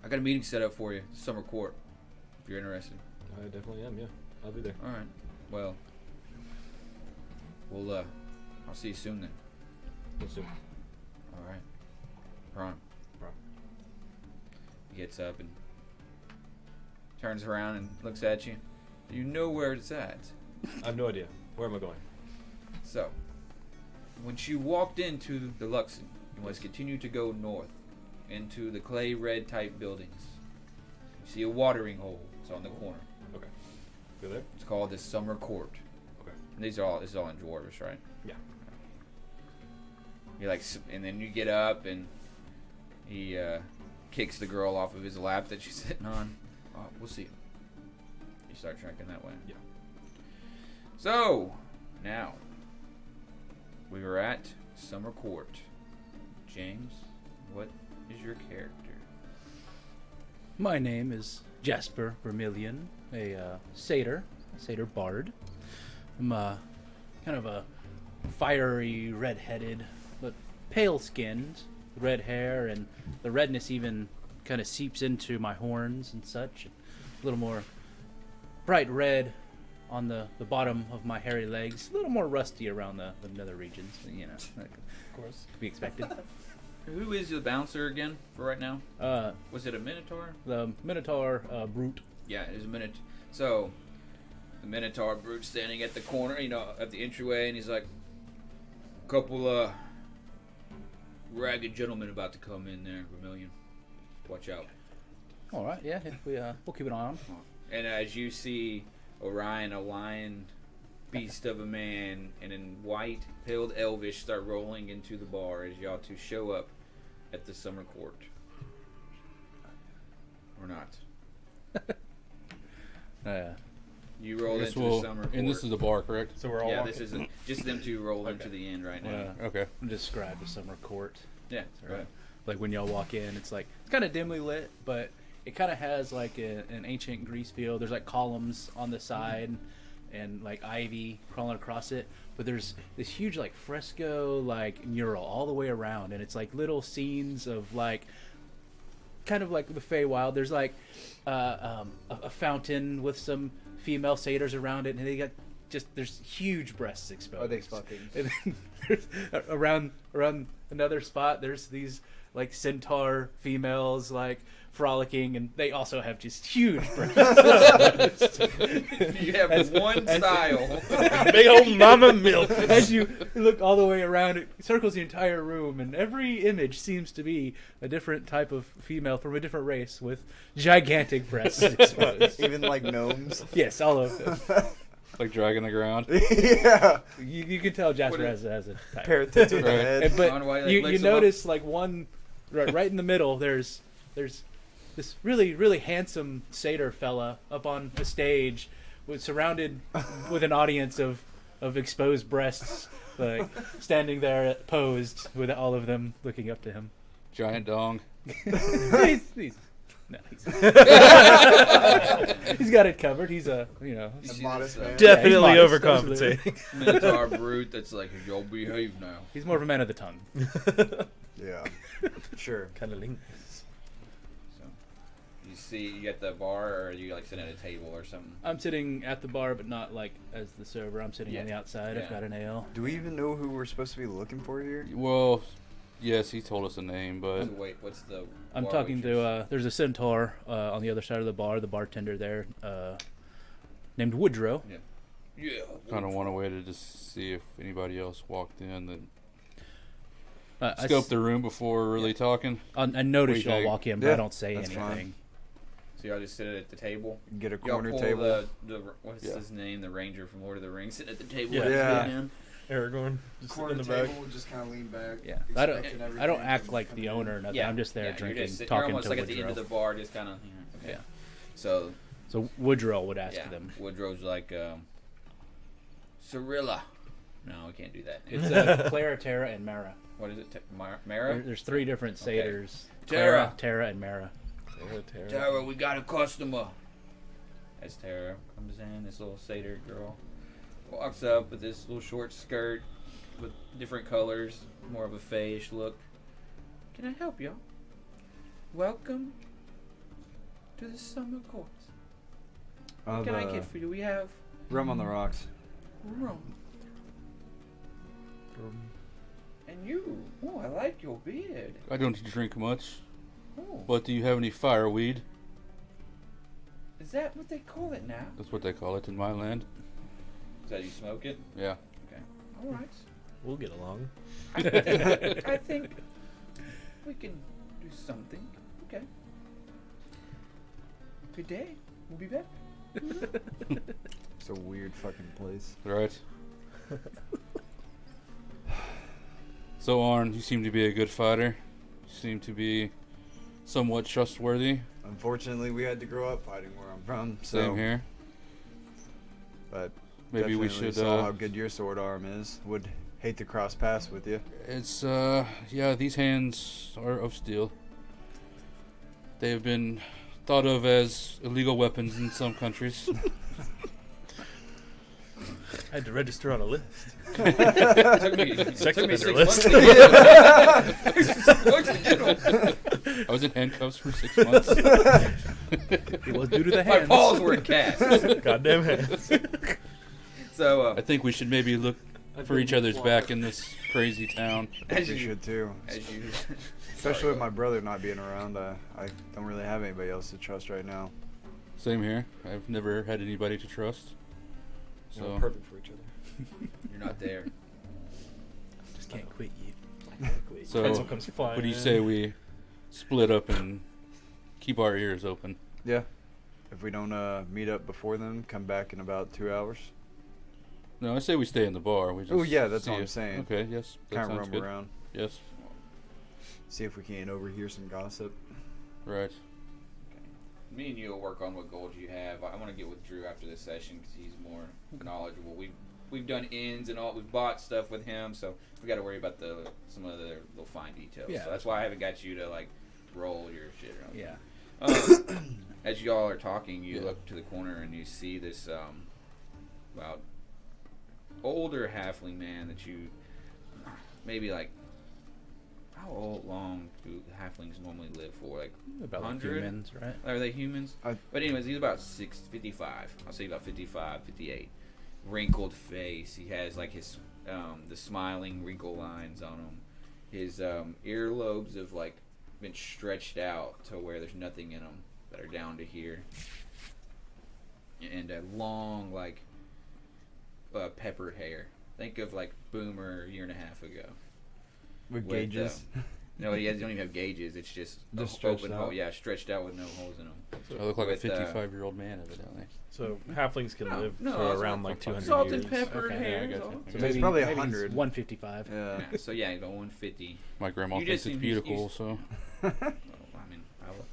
I got a meeting set up for you, Summer Court, if you're interested. I definitely am. Yeah, I'll be there. All right. Well, I'll see you soon then. We'll soon. All right. Ron. He gets up and turns around and looks at you. You know where it's at. I have no idea. Where am I going? So, once you walked into the Luxon, you must continue to go north into the clay red type buildings. You see a watering hole. It's on the corner. Okay. Go there? It's called the Summer Court. Okay. And this is all in Dwarvish, right? Yeah. You like, and then you get up and he kicks the girl off of his lap that she's sitting on. We'll see you. You start tracking that way. Yeah. So now we were at Summer Court. James, what is your character? My name is Jasper Vermilion, a satyr bard. I'm kind of a fiery, red-headed, but pale-skinned, red hair, and the redness even kind of seeps into my horns and such. A little more bright red on the bottom of my hairy legs, a little more rusty around the nether regions, you know, like, of course, to be expected. Who is the bouncer again for right now? Was it a Minotaur? The Minotaur brute. Yeah, it is a Minotaur. So, the Minotaur brute standing at the corner, at the entryway, and he's like, a couple ragged gentlemen about to come in there, Vermilion. Watch out. All right, yeah, if we'll keep an eye on. And as you see Orion, a lion beast of a man, and in white, pale elvish start rolling into the bar as y'all two show up at the Summer Court. Or not. You roll into the Summer Court. And this is the bar, correct? So we're all yeah, walking. this is just them two roll into the end right now. Okay. Describe the Summer Court. Yeah, right. Like when y'all walk in, it's like it's kind of dimly lit, but it kind of has like an ancient Greece feel. There's like columns on the side and like ivy crawling across it, but there's this huge like fresco like mural all the way around, and it's like little scenes of like kind of like the Feywild. There's like a fountain with some female satyrs around it, and they got there's huge breasts exposed. Are they fucking? And then there's, around another spot, there's these like centaur females like frolicking, and they also have just huge breasts. You have one style. Big old mama milk. As you look all the way around, it circles the entire room, and every image seems to be a different type of female from a different race with gigantic breasts exposed. Even like gnomes. Yes, all of them. Like dragging the ground. Yeah. You can tell Jasper has a type. Pair of tits with Right. a head. And, but On why they you mix 'em up. notice like one right in the middle. There's this really handsome satyr fella up on a stage, surrounded with an audience of exposed breasts, like standing there posed with all of them looking up to him. Giant dong. He's got it covered. He's You A see modest this, man. Definitely Yeah, he's overcompensating. Minotaur brute that's like, y'all behave now. He's more of a man of the tongue. Yeah. Sure. Kind of link. So, you at the bar, or are you like sitting at a table or something? I'm sitting at the bar, but not like as the server. I'm sitting on the outside. Yeah. I've got an ale. Do we even know who we're supposed to be looking for here? Well, yes, he told us a name, but So wait, what's the? I'm bar talking waitress? to there's a centaur on the other side of the bar, the bartender there, named Woodrow. Yeah. kind of want to wait to just see if anybody else walked in. Then I scope the room before really talking. I What notice do you y'all think? walk in, but Yeah, I don't say that's anything. fine. So y'all just sit at the table. Get a Y'all corner pull table. the what's Yeah. his name? The ranger from Lord of the Rings sitting at the table. Yeah. with his Yeah. head down. Aragorn, just sitting in the back. just kind of lean back. Yeah, I don't act like the owner or nothing. Yeah. I'm just there You're drinking, just you're talking almost to like at the end Woodrow. of the bar, just kind of. Okay. Yeah. So So Woodrow would ask Yeah. them. Woodrow's like, Cirilla. No, we can't do that. It's Clara, Terra, and Mara. What is it? Mara? There's 3 different satyrs. Terra. Clara, Terra, and Mara. Tara, we got a customer. As Tara comes in, this little satyr girl walks up with this little short skirt with different colors, more of a fayish look. Can I help y'all? Welcome to the Summer Court. What can I get for you? We have Rum on the rocks. rum. And you, oh, I like your beard. I don't drink much. Oh, But do you have any fireweed? is that what they call it now? That's what they call it in my land. Is that you smoke it? Yeah. Okay. All right. We'll get along. I think we can do something. Okay. Good day. We'll be back. It's a weird fucking place. Right. So, Arn, you seem to be a good fighter. You seem to be somewhat trustworthy. Unfortunately, we had to grow up fighting where I'm from. So, Same here. But Maybe we definitely should. saw how good your sword arm is. Would hate to cross paths with you. It's yeah. These hands are of steel. They have been thought of as illegal weapons in some countries. I had to register on a list. Took me Sex took me offender 6 list. months to get it. 6 months to get it. I was in handcuffs for 6 months. It was due to the My hands. paws were in cast. Goddamn hands. So, I think we should maybe look for each other's back in this crazy town. as We you, should too. as you, Especially with my brother not being around. I don't really have anybody else to trust right now. Same here. I've never had anybody to trust. We're So perfect for each other. you're not there. Just can't quit you. So Pencil comes flying. what do you in. say we split up and keep our ears open? Yeah. If we don't meet up before then, come back in about 2 hours. No, I say we stay in the bar. We just Oh yeah, that's see what I'm if- saying. Okay, yes, that Kind of sounds roam good. around, Yes, see if we can't overhear some gossip. right. Me and you will work on what goals you have. I want to get with Drew after this session because he's more knowledgeable. We've done ins and all. We've bought stuff with him, so we got to worry about some of the little fine details. Yeah. So that's why I haven't got you to like roll your shit around. Yeah. As y'all are talking, you Yeah. look to the corner and you see this about older halfling man that you maybe like. How long do halflings normally live for? Like About like 100? humans, right? Are they humans? I- But anyways, he's about 55. I'll say about 55, 58. Wrinkled face. He has like his the smiling wrinkle lines on him. His earlobes have like been stretched out to where there's nothing in them that are down to here. And a long like peppered hair. Think of like Boomer a year and a half ago. With With, gauges. No, he don't even have gauges. It's just Just a stretched open out? hole. Yeah, stretched out with no holes in them. I look like a With, 55-year-old man, evidently. So halflings can live no, for it's around not like fucking 200 salt years. and pepper Okay, hair. yeah, I is got all. you. So it's probably 100. 155. Yeah. Yeah, so yeah, about 150. My grandma You thinks just it's seem- beautiful, so Well, I mean,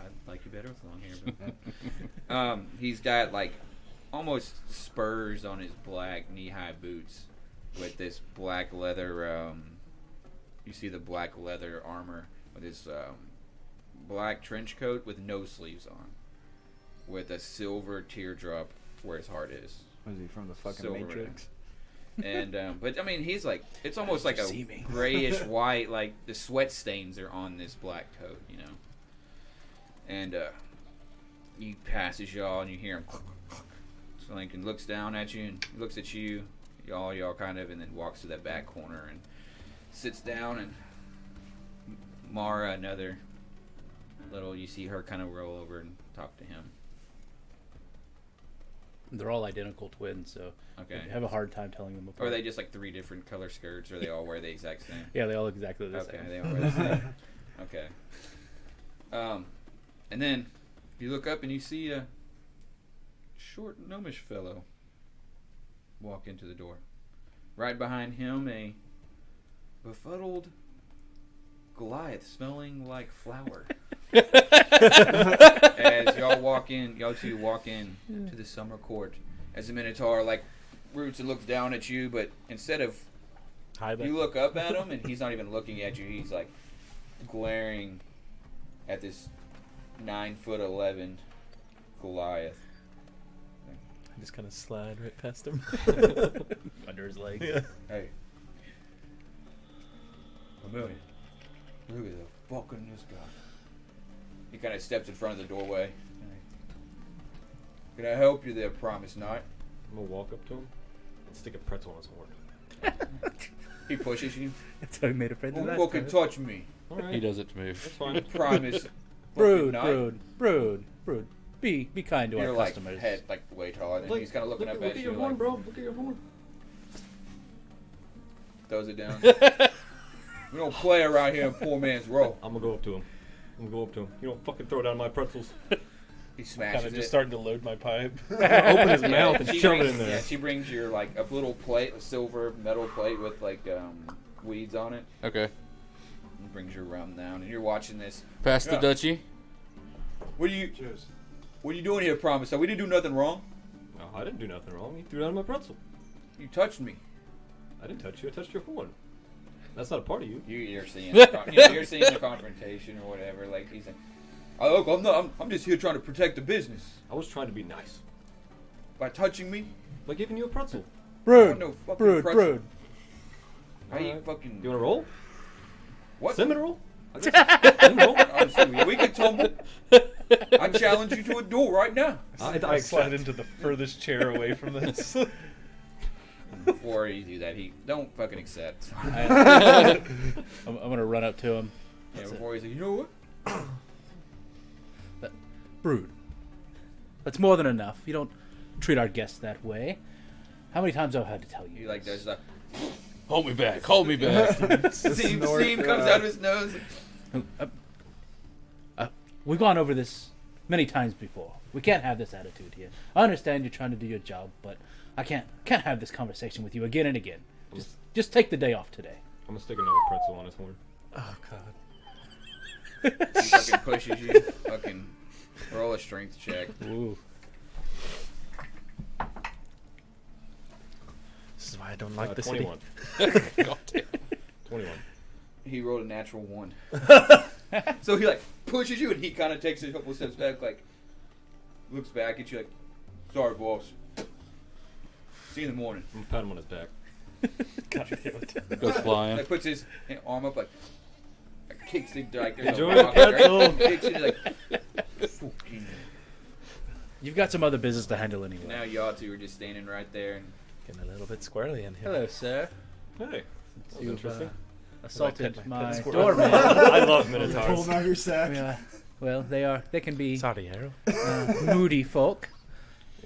I'd like you better with long hair. But, he's got like almost spurs on his black knee-high boots with this black leather. You see the black leather armor with his black trench coat with no sleeves on, with a silver teardrop where his heart is. Was he from the fucking Silver Matrix? And but I mean, he's like it's almost like See a me. grayish white, like the sweat stains are on this black coat, you know. And he passes y'all, and you hear him. So Lincoln looks down at you and looks at you, y'all kind of, and then walks to that back corner and sits down. And Mara, another little, you see her kind of roll over and talk to him. They're all identical twins, so Okay. I have a hard time telling them Or apart. are they just like 3 different color skirts, or they all wear the exact same? Yeah, they all look exactly the Okay, same. they all wear the same. Okay. And then you look up and you see a short gnomish fellow walk into the door. Right behind him, a befuddled Goliath smelling like flour. As y'all two walk in to the Summer Court, as the Minotaur like roots and looks down at you, but instead of you look up at him and he's not even looking at you, he's like glaring at this 9'11" Goliath. I just kind of slide right past him. Under his legs. Yeah. Hey, Vermilion, look at the fucking this guy. He kind of steps in front of the doorway. Can I help you there, Promise Knight? I'm gonna walk up to him and stick a pretzel on his horn. He pushes you. That's how he made a friend of Don't that. fucking touch me. All right. He does it to me. That's fine. Promise. Brood, fucking brood. Be kind to You're our like customers. head like way taller than he's kind of looking up look at at you. your horn, Like, bro. Look at your horn. throws it down. We don't play around here in poor man's row. I'm gonna go up to him. You don't fucking throw down my pretzels. He Kind smashes of it. just starting to load my pipe. Open his Yeah, mouth and she shove it brings- in there. Yeah, she brings your like a little plate, a silver metal plate with like weeds on it. Okay. And brings your rum down, and you're watching this. Pass the Yeah. duchy. What are you doing here, Promise? We didn't do nothing wrong. No, I didn't do nothing wrong. You threw down my pretzel. You touched me. I didn't touch you. I touched your horn. That's not a part of you. You're seeing you're seeing the confrontation or whatever. Like he's like, oh, look, I'm just here trying to protect the business. I was trying to be nice By touching me, by giving you a pretzel. Brood, no fucking brood, pretzel. brood. I ain't Alright. fucking. You want to roll? What? Cinnamon roll? I got cinnamon roll. Honestly, we can tumble. I challenge you to a duel right now. I slide accept. into the furthest chair away from this. Before you do that, he don't fucking accept. I'm gonna run up to him. Yeah, before he's like, you know what? Brood. That's more than enough. You don't treat our guests that way. How many times have I had to tell you? He like does the Hold me back. Hold me back. steam comes out of his nose. We've gone over this many times before. We can't have this attitude here. I understand you're trying to do your job, but I can't have this conversation with you again and again. Just take the day off today. I'm gonna stick another pretzel on his horn. Oh god. He fucking pushes you. Fucking roll a strength check. Ooh. This is why I don't like the 21. city. 21. He rolled a natural 1. So he like pushes you and he kind of takes a couple steps back, like looks back at you like, sorry boss. See you in the morning. I'm gonna pat him on his back. God damn it. Goes flying. Like puts his arm up like kicks the like there's Enjoy no the rock, right? pretzel. Kicks it like fucking. You've got some other business to handle anyway. Now y'all two are just standing right there and Getting a little bit squirrely in here. Hello, sir. Hey. That was You've interesting. assaulted Pet my squirrel. doorman. I love minotaurs. Pulling out your sack. Yeah, well, they can be Sorry, Arrow. moody folk.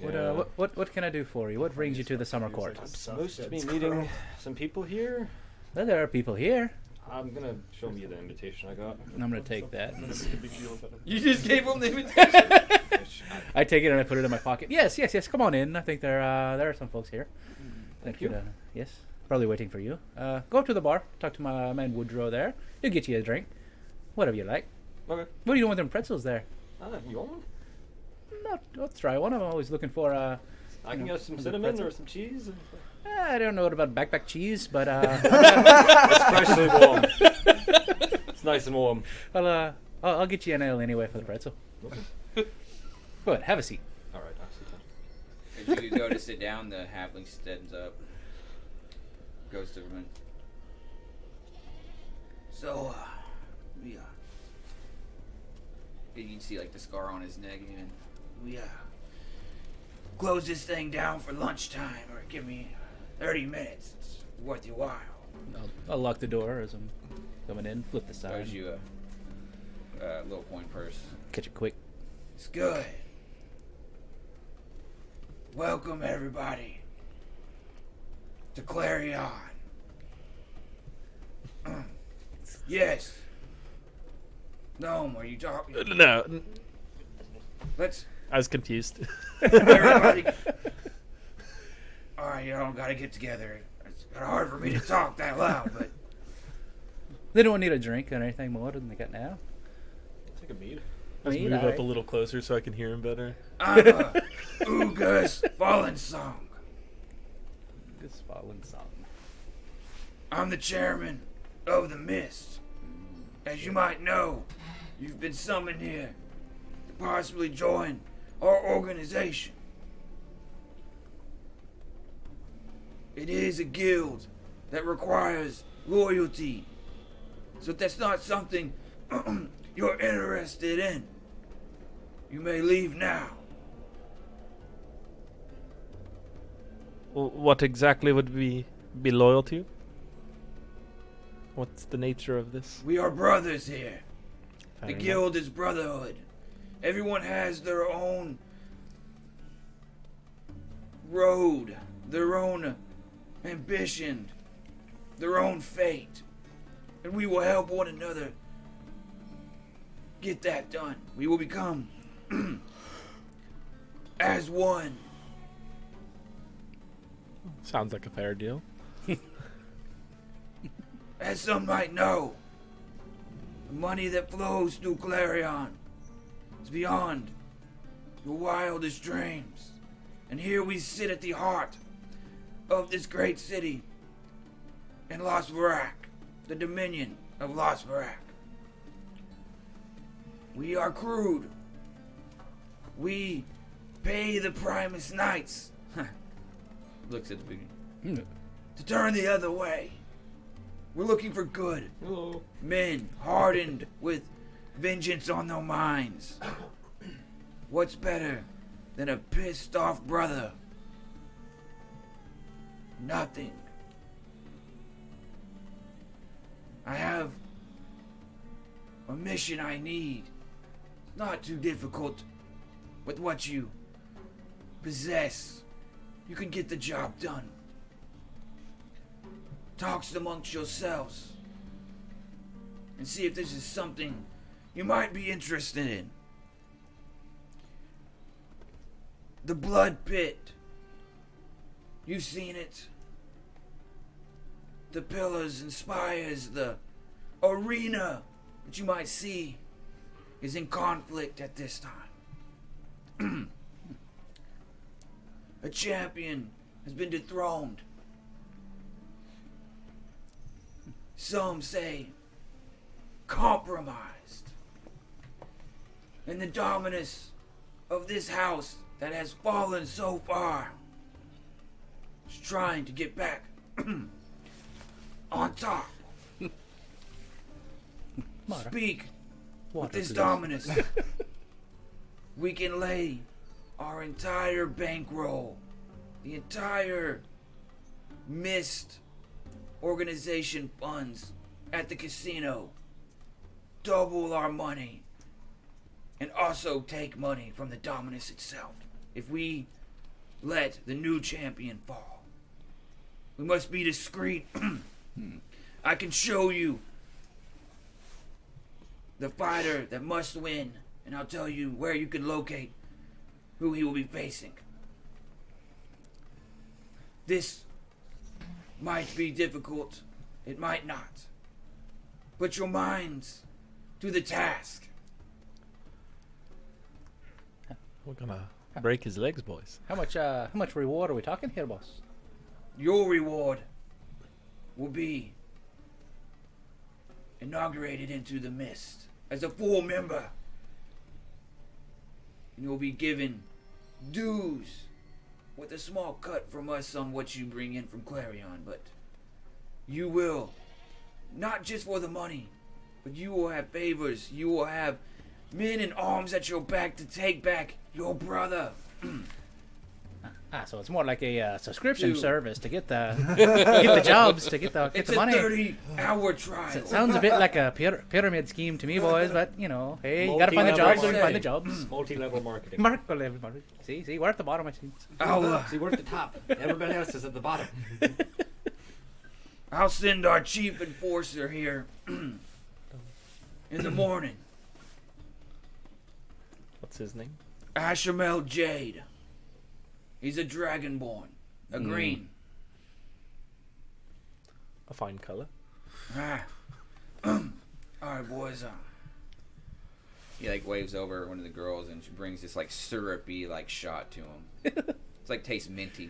Yeah. What can I do for you? What brings you to the Summer Court? I'm supposed to be meeting some people here. Well, there are people here. I'm gonna show you the invitation I got. I'm gonna take that. you just gave him the invitation. I take it and I put it in my pocket. Yes. Come on in. I think there are some folks here. Thank you. Yes, probably waiting for you. Go up to the bar. Talk to my man Woodrow there. He'll get you a drink, whatever you like. Okay. What are you doing with them pretzels there? You want one? Let's try one. I'm always looking for. I can get some cinnamon pretzel? or some cheese. I don't know about backpack cheese, but It's freshly warm. It's nice and warm. I'll get you an ale anyway for the pretzel. Okay. Go ahead, have a seat. All right. I'll sit down. As you go to sit down, the halfling stands up, goes to him. So, we and you can see like the scar on his neck, and we close this thing down for lunchtime, or give me 30 minutes. It's worth your while. I'll lock the door as I'm coming in. Flip the side. Throws you a little coin purse. Catch it quick. It's good. Welcome everybody to Clarion. Yes. No, are you talking? No, Let's I was confused. everybody. All right, y'all gotta get together. It's kind of hard for me to talk that loud, but They don't need a drink or anything more than they got now. Take a mead. Let's Mead, move up alright. a little closer so I can hear him better. I'm a Uga's Fallen Song. This fallen song. I'm the chairman of the Mist. As you might know, you've been summoned here to possibly join our organization. It is a guild that requires loyalty. So if that's not something you're interested in, you may leave now. Well, what exactly would we be loyal to? What's the nature of this? We are brothers here. Fair The enough. guild is brotherhood. Everyone has their own road, their own ambition, their own fate. And we will help one another get that done. We will become as one. Sounds like a fair deal. As some might know, the money that flows through Clarion is beyond your wildest dreams. And here we sit at the heart of this great city in Las Varak, the dominion of Las Varak. We are crude. We pay the Primus Knights. Looks at the beginning. To turn the other way. We're looking for good Hello. men hardened with vengeance on their minds. What's better than a pissed off brother? Nothing. I have a mission I need. It's not too difficult. With what you possess, you can get the job done. Talks amongst yourselves and see if this is something you might be interested in. The Blood Pit. You've seen it. The pillars and spires, the arena that you might see is in conflict at this time. A champion has been dethroned. Some say compromised. And the dominance of this house that has fallen so far is trying to get back on top. Mara. Speak with Water, this please. dominance. We can lay our entire bankroll, the entire Mist organization funds at the casino, double our money, and also take money from the Dominus itself if we let the new champion fall. We must be discreet. I can show you the fighter that must win, and I'll tell you where you can locate who he will be facing. This might be difficult, it might not. Put your minds to the task. We're gonna break his legs, boys. How much reward are we talking here, boss? Your reward will be inaugurated into the Mist as a full member. And you'll be given dues with a small cut from us on what you bring in from Clarion, but you will, not just for the money, but you will have favors. You will have men in arms at your back to take back your brother. So it's more like a subscription Dude. service to get the get the jobs, to get the It's the a money. 30-hour trial. Sounds a bit like a pyramid scheme to me, boys. But you know, hey, you gotta find the jobs. Multi-level You find the marketing. jobs. Multi-level marketing. Mark, see, we're at the bottom. I see. See, we're at the top. Everybody else is at the bottom. I'll send our chief enforcer here in the morning. What's his name? Ashamel Jade. He's a dragonborn. A green. A fine color. Ah. Alright, boys. He like waves over one of the girls and she brings this like syrupy like shot to him. It's like tastes minty.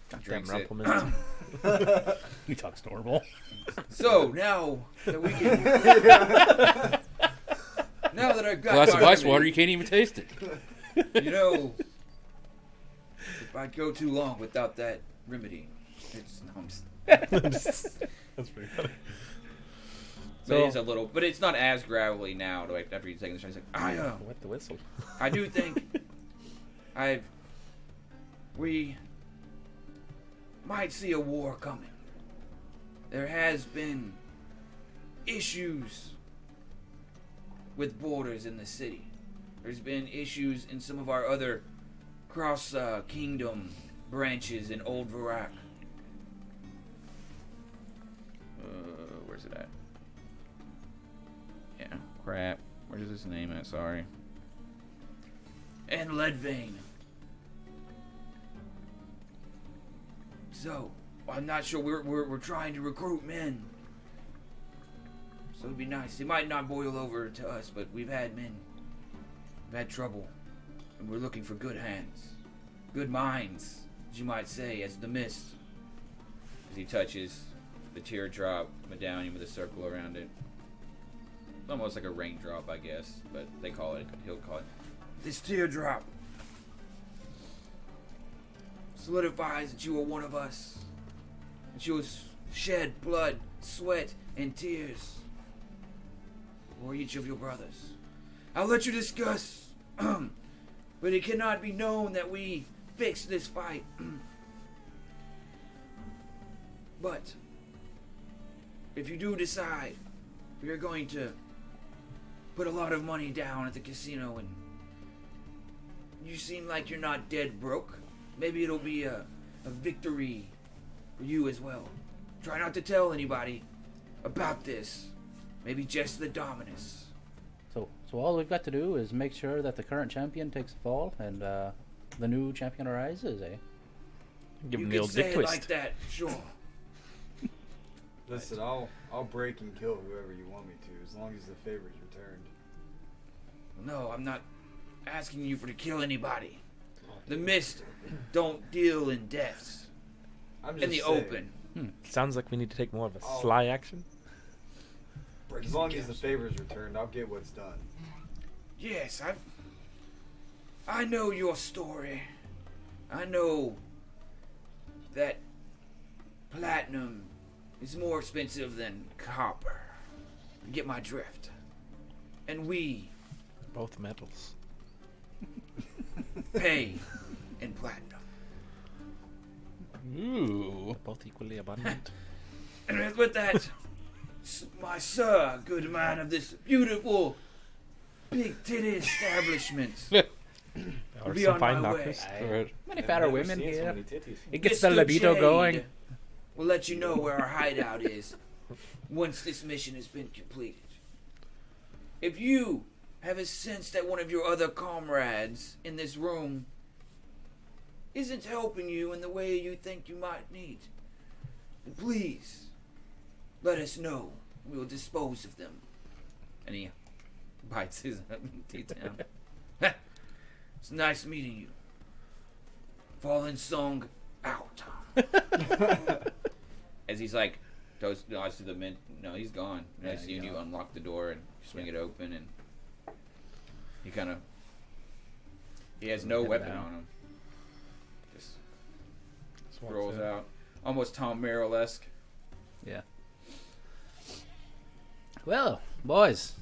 Goddamn Drinks it. Rumplemans. He talks normal. So now that we can, now that I've got Glass of our ice water, remedy, you can't even taste it. you know, if I go too long without that remedy, it's no, I'm just, That's pretty funny. but it's a little, but it's not as gravelly now. Like after you take the shot, he's like, Wet the whistle. I do think we might see a war coming. There has been issues with borders in the city. There's been issues in some of our other cross-kingdom branches in Old Varak. Where's it at? Yeah, crap. Where's his name at? Sorry. And Leadvein. So, I'm not sure. We're trying to recruit men. So it'd be nice. It might not boil over to us, but we've had men. We've had trouble. And we're looking for good hands. Good minds, as you might say, as the mist. As he touches the teardrop medallion with a circle around it. Almost like a raindrop, I guess. But he'll call it this teardrop. Solidifies that you are one of us. That you will shed blood, sweat, and tears for each of your brothers. I'll let you discuss, but it cannot be known that we fixed this fight. But if you do decide you're going to put a lot of money down at the casino and you seem like you're not dead broke, maybe it'll be a victory for you as well. Try not to tell anybody about this. Maybe just the Dominus. So all we've got to do is make sure that the current champion takes the fall and the new champion arises, eh? Give You him the can old say dick it twist. like that, sure. Listen, I'll break and kill whoever you want me to, as long as the favor's returned. No, I'm not asking you for to kill anybody. The Mist don't deal in deaths I'm in the saying, open. Sounds like we need to take more of a Oh. sly action. As long as the favor's returned, I'll get what's done. Yes, I know your story. I know that platinum is more expensive than copper. You get my drift. And we Both metals. pay in platinum. Ooh. Both equally abundant. And with that, my sir, good man of this beautiful big titty establishment, Or be some on fine my knockers. way. Alright. Many I've fatter never women seen so here. many titties. It gets the Mr. libido Jade going. will let you know where our hideout is once this mission has been completed. If you have a sense that one of your other comrades in this room isn't helping you in the way you think you might need, then please let us know. We will dispose of them. And he bites his teeth down. It's nice meeting you. Fallen Song out. As he's like, goes to the men. No, he's gone. And I see you unlock the door and swing it open, and he kind of. He has no Head weapon down. on him. Just rolls out, almost Tom Merrill-esque. Yeah. Well, boys,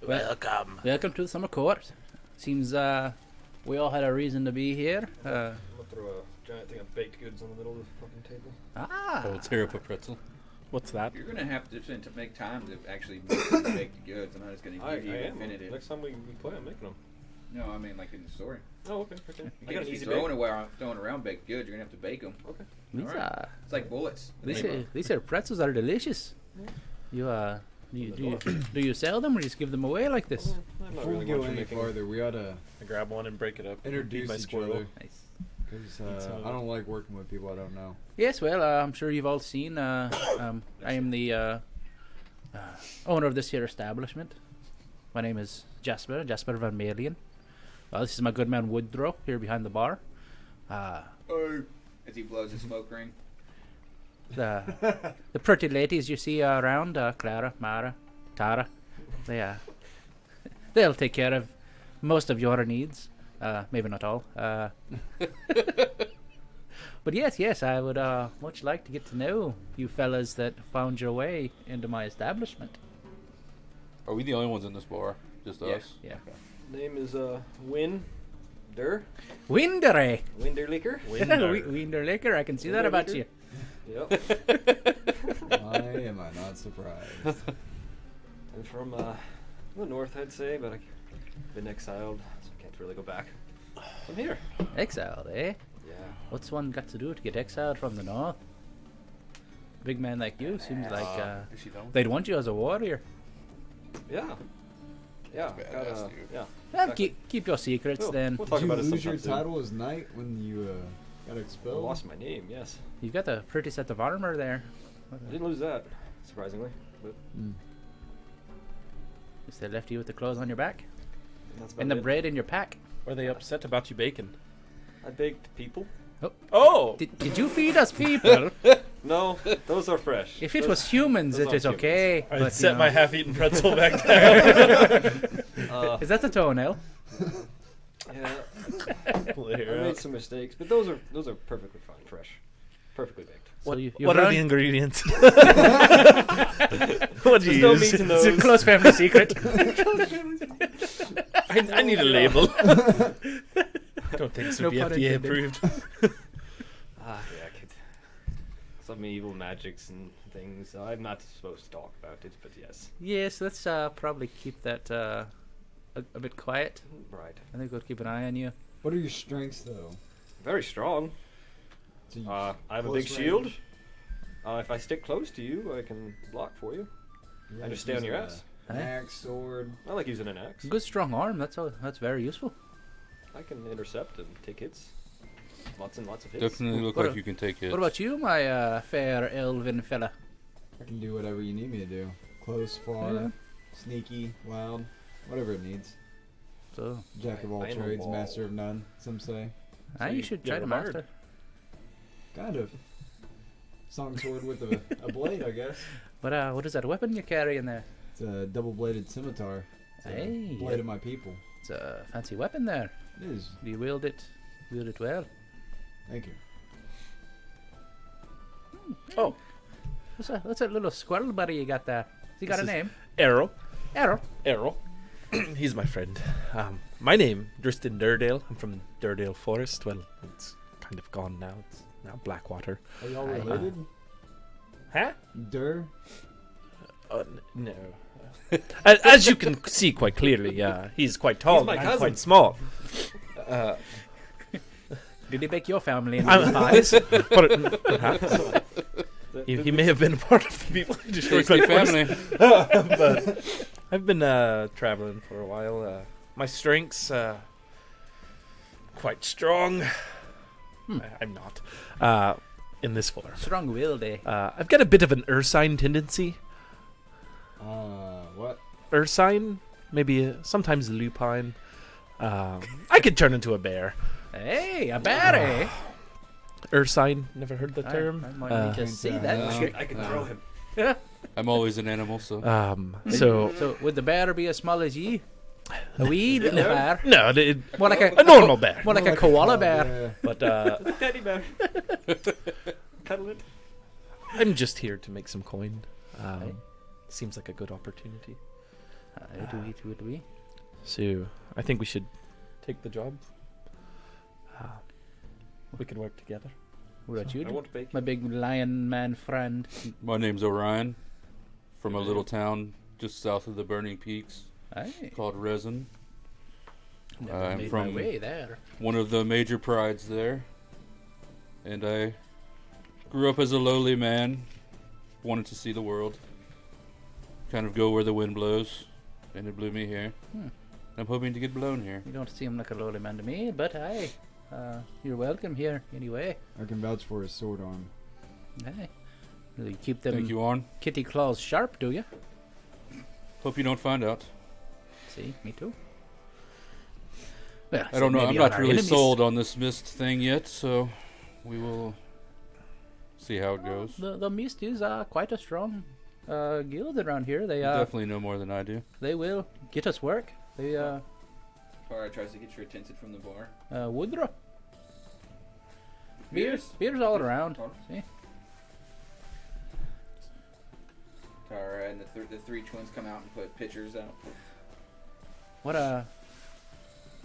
Welcome. welcome to the Summer Court. Seems we all had a reason to be here. I'm gonna throw a giant thing of baked goods on the middle of the fucking table. Oh, tear up a pretzel. What's that? You're gonna have to make time to actually make the baked goods. I'm not just gonna I give you am. definitive. Next time we play, I'm making them. No, I mean like in the story. Oh, okay. Okay. You I can't got an just be easy throwing around baked goods. You're gonna have to bake them. Okay. These Alright. It's like bullets. these are pretzels are delicious. You do you sell them or you just give them away like this? I'm not Before we really go much for any making. farther, we ought to I grab one and break it up. Feed introduce my each squirrel. other, Nice. because some of I it. don't like working with people I don't know. Yes, well, I'm sure you've all seen. I am the owner of this here establishment. My name is Jasper Vermilion. This is my good man Woodrow here behind the bar. As he blows a smoke ring. The pretty ladies you see around, Clara, Mara, Tara, they'll take care of most of your needs. Maybe not all. But yes, I would much like to get to know you fellas that found your way into my establishment. Are we the only ones in this bar? Just Yeah. us? Yeah. Name is Win'Durr. Win'Durr. Win'Durr. Win'Durr, I can see that about you. Yep. Why am I not surprised? I'm from the north, I'd say, but I've been exiled, so I can't really go back. I'm here. Exiled, eh? Yeah. What's one got to do to get exiled from the north? Big man like you seems like Is she done? they'd want you as a warrior. Yeah. Yeah. Badass, dude. Yeah. Well, Exactly. keep your secrets We'll then. talk Did you about it lose your sometime soon. title as knight when you got I expelled? lost my name, yes. You've got a pretty set of armor there. I didn't lose that, surprisingly. But Just they left you with the clothes on your back that's about and the it. bread in your pack. Are they upset about you baking? I baked people. Oh! Did you feed us people? No, those are fresh. If it Those- was humans, those it is aren't okay. I but, set you my know- half-eaten pretzel back down. Is that the toenail? Yeah, Clear I out. made some mistakes, but those are perfectly fine, fresh, perfectly baked. So you What are run- the ingredients? What do There's you no use? meat in It's a those. close family secret. I need a label. Don't think this No would be pun FDA intended. approved. Yeah, some evil magics and things. I'm not supposed to talk about it, but yes. Yes, let's probably keep that a bit quiet. Right. I think we'll keep an eye on you. What are your strengths, though? Very strong. So you- I have a close big shield. range? If I stick close to you, I can block for you. You I guys just stay on use your a ass. Axe, sword. I like using an axe. Good strong arm. That's very useful. I can intercept and take hits. Lots and lots of hits. Definitely look What like a- you can take hits. What about you, my fair elven fella? I can do whatever you need me to do. Close, far, Yeah. sneaky, loud, whatever it needs. So, Jack of all I am a trades, wall. master of none, some say. you should try you're to a bard. master. Kind of. Song sword with a blade, I guess. But what is that weapon you're carrying there? It's a double-bladed scimitar. It's a Hey. blade of my people. It's a fancy weapon there. It is. Do you wield it well? Thank you. Oh, What's that little squirrel buddy you got there? Has he got a This is- name? Arrow. Arrow. Arrow. He's my friend. My name, Drystan Win'Durr. I'm from Durdale Forest. Well, it's kind of gone now. It's now Blackwater. Are y'all I- related? Huh? Dur? No. As you can see quite clearly, he's quite tall. He's my and I'm cousin. quite small. Did he make your family into I'm- pies? Perhaps. He may have been a part of the people who destroyed Tasty my forest. family. But I've been traveling for a while. My strengths quite strong. I'm not in this form. Strong-willed, eh? I've got a bit of an ursine tendency. What? Ursine, maybe sometimes lupine. I could turn into a bear. Hey, a bear, eh? Ursine, never heard the term. I might need to see that. I can throw him. I'm always an animal, so. So Would the bear be as small as ye? A wee little bear? no, More like a normal bear. More like a koala bear. Yeah. But Teddy bear. Cuddle it. I'm just here to make some coin. Right. Seems like a good opportunity. Do we? So I think we should take the job. We can work together. What about you? I won't bake. My big lion man friend. My name's Orion, from a little town just south of the Burning Peaks Hey, called Resin. never I'm made from- my way there. One of the major prides there. And I grew up as a lowly man, wanted to see the world, kind of go where the wind blows, and it blew me here. I'm hoping to get blown here. You don't seem like a lowly man to me, but hey, you're welcome here anyway. I can vouch for his sword arm. Hey, you keep them Thank you, Arn. kitty claws sharp, do you? Hope you don't find out. See, me too. Well, I don't know. I'm maybe on not our really enemies. sold on this mist thing yet, so we will see how it goes. The Mist is quite a strong guild around here. They You definitely know more than I do. they will get us work. They Tara tries to get your attention from the bar. Win'Durr. Beers? Beers all around. Hold on. See? Tara and the three twins come out and put pitchers out.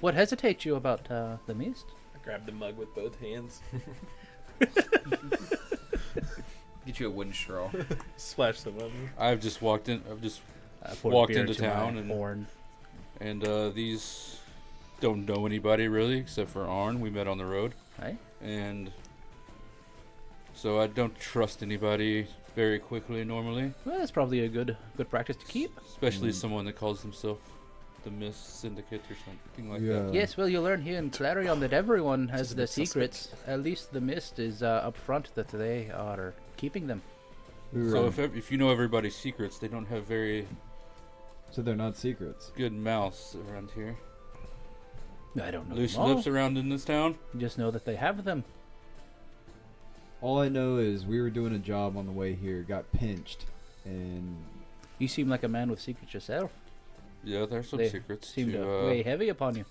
What hesitates you about the Mist? I grabbed the mug with both hands. Get you a wooden straw. Splash some of them. I've just walked in. I've just Poured walked beer into to my town and- horn. and these don't know anybody really except for Arn. We met on the road, Right? and so I don't trust anybody very quickly normally, Well, that's probably a good practice to keep. especially someone that calls themselves the Mist Syndicate or something like Yeah. that. Yes, well, you learn here in Clarion that everyone has Just a the bit suspect. secrets. At least the Mist is up front that they are keeping them. We were, So if you know everybody's secrets, they don't have very so they're not secrets. good mouths around here. I don't know Loose them all. lips around in this town. Just know that they have them. All I know is we were doing a job on the way here, got pinched, and You seem like a man with secrets yourself. Yeah, there's some They secrets Seem to to. weigh heavy upon you.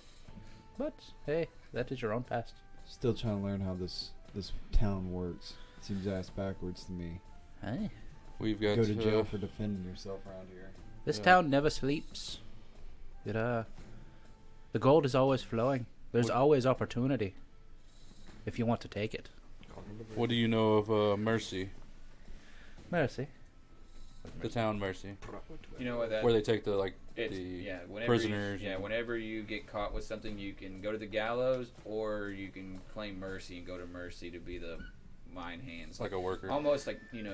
But hey, that is your own past. still trying to learn how this town works. It seems ass backwards to me. Hey, We've got Go to jail for defending yourself around here. this Yeah. town never sleeps. It the gold is always flowing. There's What- always opportunity. If you want to take it. What do you know of Mercy, Mercy. the town Mercy, You know what that? where they take the It's, the yeah, whenever prisoners You, yeah, and- whenever you get caught with something, you can go to the gallows, or you can claim mercy and go to mercy to be the mine hands. like a worker. Almost like in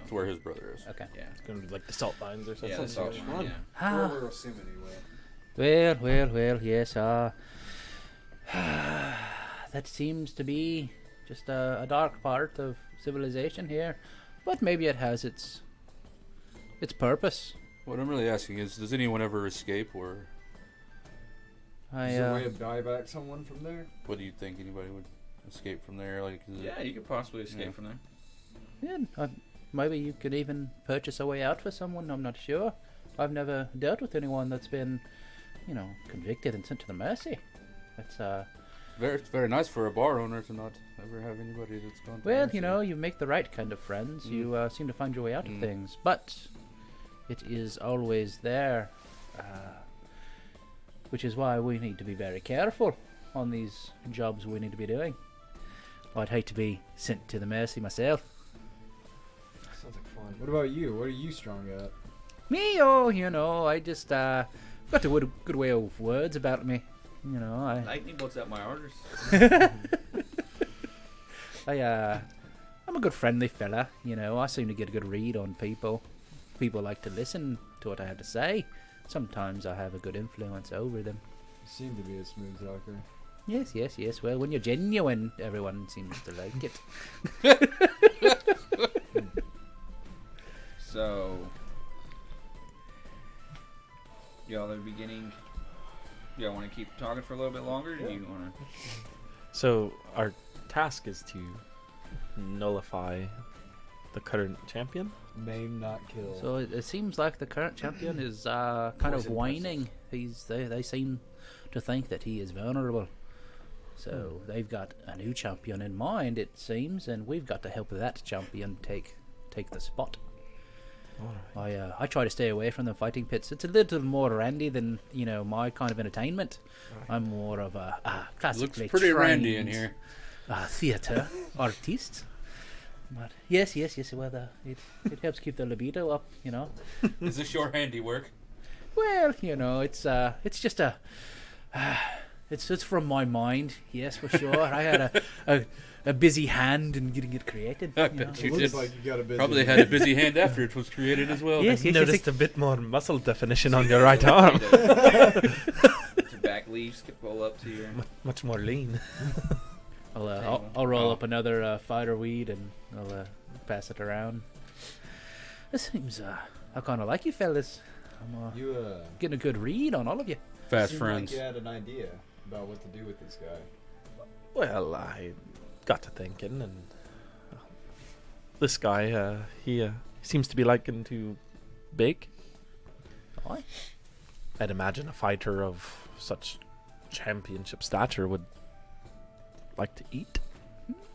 It's where his brother is. Okay. yeah, It's gonna be like the salt mines or something. yeah, that's all. much fun. Yeah. Ah, we'll assume anyway. well, yes. That seems to be just a dark part of civilization here, but maybe it has its purpose. What I'm really asking is, does anyone ever escape, or I Is there a way to buy back someone from there? what do you think anybody would escape from there? Like, is Yeah, you could possibly escape Yeah. from there. yeah, maybe you could even purchase a way out for someone. I'm not sure. I've never dealt with anyone that's been, convicted and sent to the mercy. It's it's very nice for a bar owner to not ever have anybody that's gone. to well, mercy. you make the right kind of friends. You seem to find your way out of Mm. things, but it is always there, which is why we need to be very careful on these jobs we need to be doing. I'd hate to be sent to the mercy myself. Sounds like fun. What about you? What are you strong at? Me, I just got a good way of words about me. Lightning bolts out my orders. I'm a good friendly fella. I seem to get a good read on people. People like to listen to what I have to say. Sometimes I have a good influence over them. You seem to be a smooth talker. Yes. Well, when you're genuine, everyone seems to like it. So, y'all are beginning. Y'all want to keep talking for a little bit longer? Or do you want to? So our task is to nullify the current champion. Name, not kill. So it seems like the current champion is kind of Poison whining. They seem to think that he is vulnerable. So they've got a new champion in mind, it seems, and we've got to help that champion take the spot. I try to stay away from the fighting pits. It's a little more randy than my kind of entertainment. I'm more of a classically Looks pretty randy in trained, here. theatre artist. But yes. Well, it helps keep the libido up. Is this your handiwork? Well, it's just it's from my mind. Yes, for sure. I had a busy hand in getting it created. I you bet know. it you looks did. like you got a busy Probably had a busy hand after it was created as well. Yes, Noticed a bit more muscle definition on your right arm. The back leaves could roll up to your. Much more lean. I'll roll up another fighter weed and I'll pass it around. It seems I kind of like you fellas. I'm You getting a good read on all of you. Fast seemed friends. Like you had an idea about what to do with this guy. Well, I got to thinking, and this guy, he seems to be liking to bake. Aye. I'd imagine a fighter of such championship stature would like to eat.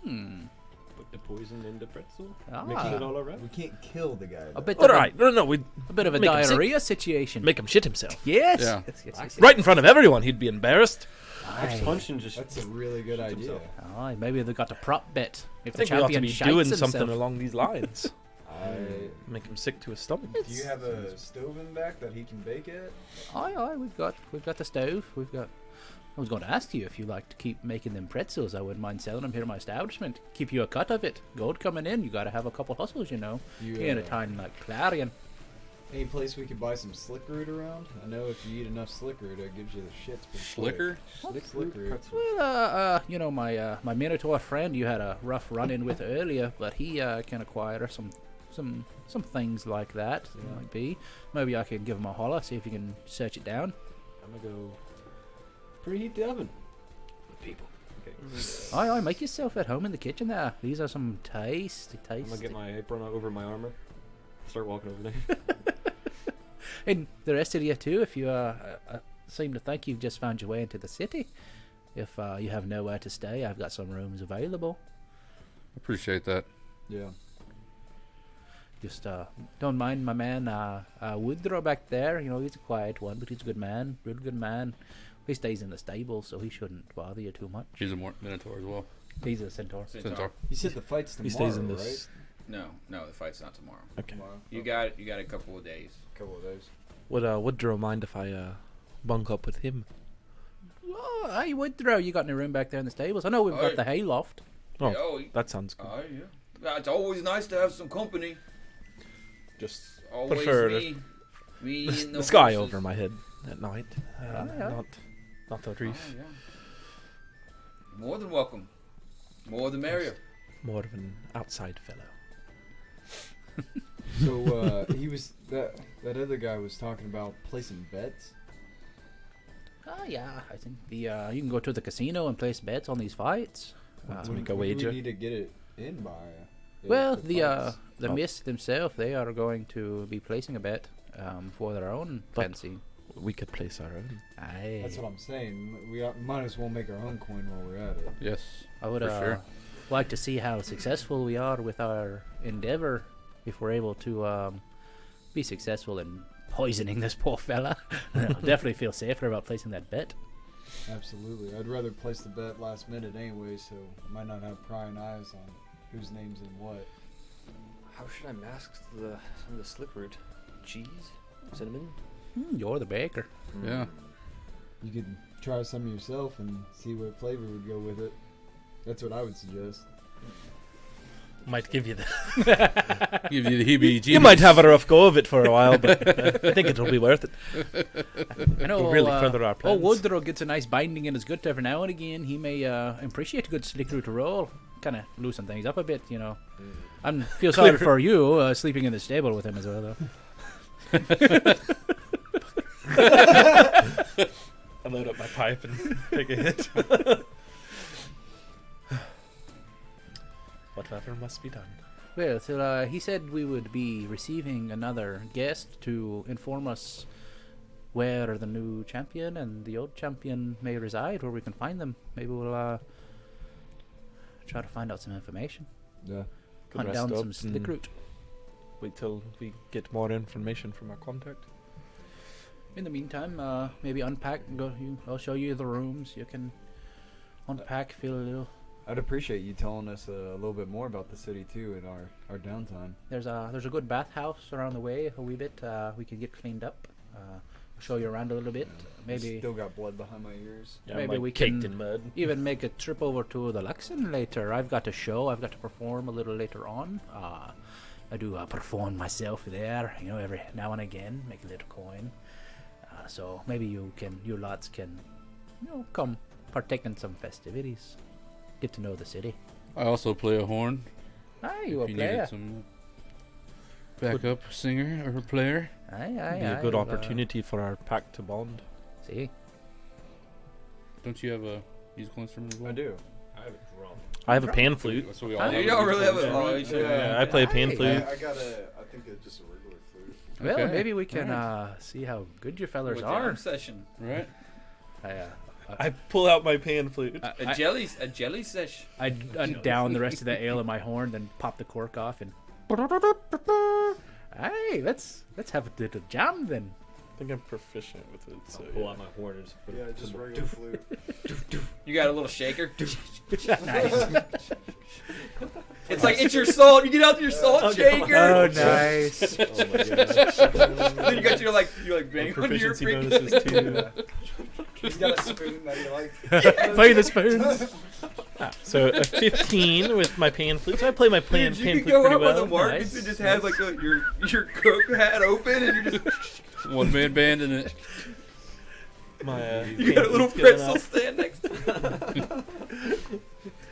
Put the poison in the pretzel. Ah. Mixing it all around. We can't kill the guy. A though. bit All of right, no, we a bit of a make him sick. diarrhea situation. make him shit himself. Yes. Yeah. Yes. Right in front of everyone, he'd be embarrassed. Aye. Punch and just. That's a really good Shoots idea. himself. Aye, maybe they got a prop bet. If I the think we ought to champion be shites doing himself. something along these lines. I, Make him sick to his stomach. do you have a stove in back that he can bake at? Aye, we've got the stove. I was going to ask you if you like to keep making them pretzels. I wouldn't mind selling them here at my establishment. Keep you a cut of it. Gold coming in. You got to have a couple hustles, you know. You, In a town like Clarion. Any place we could buy some slick root around? I know if you eat enough slick root, it gives you the shits. pretty Slicker? quick. Slick root. Well, you know, my Minotaur friend you had a rough run-in with earlier, but he can acquire some things like that. Yeah. Might be. Maybe I can give him a holler, see if he can search it down. I'm gonna go preheat the oven. With people. Okay. Aye, make yourself at home in the kitchen there. These are some tasty. I'm gonna get my apron over my armor. Start walking over there. And the rest of you too, if you seem to think you've just found your way into the city. If you have nowhere to stay, I've got some rooms available. Appreciate that. Yeah. Just don't mind my man Win'Durr back there. You know, he's a quiet one, but he's a good man, real good man. He stays in the stable, so he shouldn't bother you too much. He's a Minotaur as well. He's a centaur. Centaur. You said the fight's tomorrow, He stays in this. No, the fight's not tomorrow. Okay. Tomorrow. You got a couple of days. Couple of days. Would Drew mind if I bunk up with him? Oh, I Win'Durr, you got any room back there in the stables? I know we've got Aye. the hay loft. Oh, Oh, that sounds good. yeah. It's always nice to have some company. Just Always prefer me and the sky horses. over my head at night. Yeah. Not the Oh, reef. yeah. More than welcome. More the merrier. More of an outside fellow. So he was that other guy was talking about placing bets. Oh yeah, I think the you can go to the casino and place bets on these fights. Want to When make a do wager? we need to get it in by? Well, fights? the Oh. Mist themselves, they are going to be placing a bet for their own But- fancy. We could place our own. Aye. That's what I'm saying. We might as well make our own coin while we're at it. Yes. I would for sure. like to see how successful we are with our endeavor. If we're able to be successful in poisoning this poor fella, I'll definitely feel safer about placing that bet. Absolutely. I'd rather place the bet last minute anyway, so I might not have prying eyes on whose name's in what. How should I mask some of the slick root? Cheese? Cinnamon? You're the baker. Yeah. You could try some yourself and see what flavor would go with it. That's what I would suggest. Might give you the. Give you the heebie-jeebies. You might have a rough go of it for a while, but I think it'll be worth it. I know. It'll really further our plans. Woodrow gets a nice binding in his gut every now and again. He may appreciate a good slick root roll. Kind of loosen things up a bit, you know. I feel sorry for you sleeping in the stable with him as well, though. I load up my pipe and take a hit. Whatever must be done. Well, so he said we would be receiving another guest to inform us where the new champion and the old champion may reside, where we can find them. Maybe we'll try to find out some information. Yeah. Could Hunt rest down up some slick and root. Wait till we get more information from our contact. In the meantime, maybe unpack. I'll show you the rooms. You can unpack, feel a little. I'd appreciate you telling us a little bit more about the city too in our downtime. There's a good bathhouse around the way a wee bit. We can get cleaned up. Show you around a little bit. Maybe Still got blood behind my ears. Yeah, Maybe I'm, we caked can- in mud. even make a trip over to the Luxon later. I've got a show. I've got to perform a little later on. I do perform myself there. You know, every now and again, make a little coin. So maybe you lots can, come partake in some festivities. Get to know the city. I also play a horn. Ah, you a if you player? needed some. backup singer or player. Aye, Be a good opportunity for our pack to bond. See, Don't you have a musical instrument as well? I do. I have a drum. I have a pan flute. So we all Oh, have You don't really have musical a instrument? Yeah, I play a pan Hey. flute. I got I think it's just a regular flute. well, Okay. maybe we can see how good your fellers With are. jam session. Right. I pull out my pan flute. A jelly session. I down the rest of the ale in my horn, then pop the cork off, and hey, let's have a little jam then. I think I'm proficient with it. So I'll pull out my horn and just put Yeah, it just regular flute. You got a little shaker. Nice. It's your salt. You get out your salt shaker. Oh, nice. Oh my gosh. Then you got your like banging onto your proficiency freaking. bonuses too. He's got a spoon that he likes. Play the spoons. So a 15 with my pan flute. So I play my pan Dude, you flute could go pretty up on the well. markets and just have like your cook hat open and you're just One man band in it. My, you got a pan little flute's going pretzel off. stand next to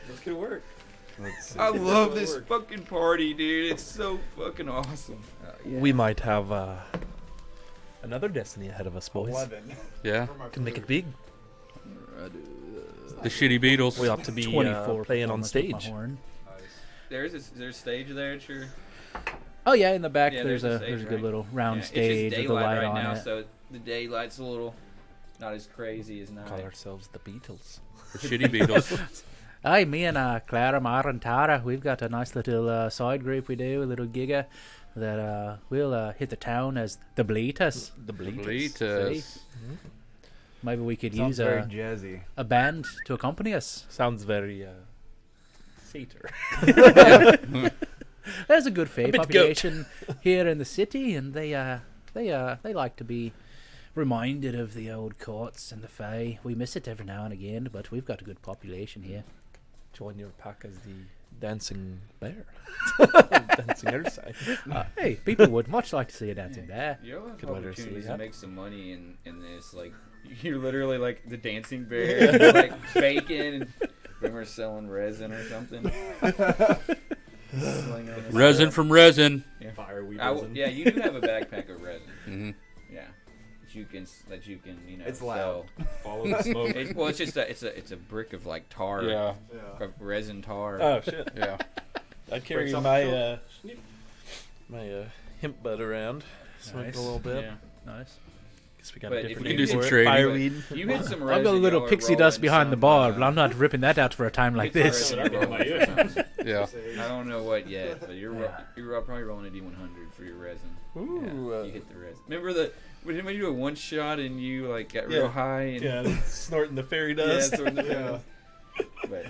This could work. Let's see. I love That'll this work. fucking party, dude. It's so fucking awesome. We might have another destiny ahead of us, boys. 11. Yeah. For my Can make it flute. big. The shitty Beatles. We ought to be 24 playing on performance with my stage. horn. There's a stage there at your Oh yeah, in the back Yeah, there's there's a a stage, good right? little round yeah, stage it's with just the daylight light right on now, it. so the daylight's a little not as crazy as night. Call ourselves the Beatles. The shitty Beatles. Aye, me and Clara, Mar, and Tara, we've got a nice little side group we do, a little gigger that we'll hit the town as the Bleaters. The Bleaters. Maybe we could Sounds use very jazzy. a band to accompany us. Sounds very satyr. There's a good fae bit goat. population here in the city, and they like to be reminded of the old courts and the fae. We miss it every now and again, but we've got a good population here. Join your pack as the dancing bear. Dancing Ursine. Hey, people would much like to see a dancing bear. You'll have Could let her opportunities see to that. make some money in this. Like you're literally like the dancing bear, like bacon, and remember selling resin or something. Sling on the Resin side. from resin. Yeah. Fireweed I resin. yeah, you do have a backpack of resin. Mm-hmm. Yeah, that you can It's sell. loud. Follow the smoke. Well, it's just it's a brick of like tar. Yeah. Yeah. Of resin tar. Oh shit! Yeah. I carry something my hemp bud around. Smoke Nice. a little bit. Yeah. Nice. Guess we got But a if different we name do for some it. trading, Fireweed. You hit some resin. I've got a little y'all are pixie dust rolling behind the some, bar, but I'm not ripping that out for a time like get some this. resin That's what I'm rolling getting or something. Yeah. I don't know what yet, but you're Yeah. you're probably rolling a D100 for your resin. Ooh, You hit the resin. Remember when anybody do a one shot and you like got real Yeah. high and yeah, snorting the fairy yeah, dust. sort of, Yeah. But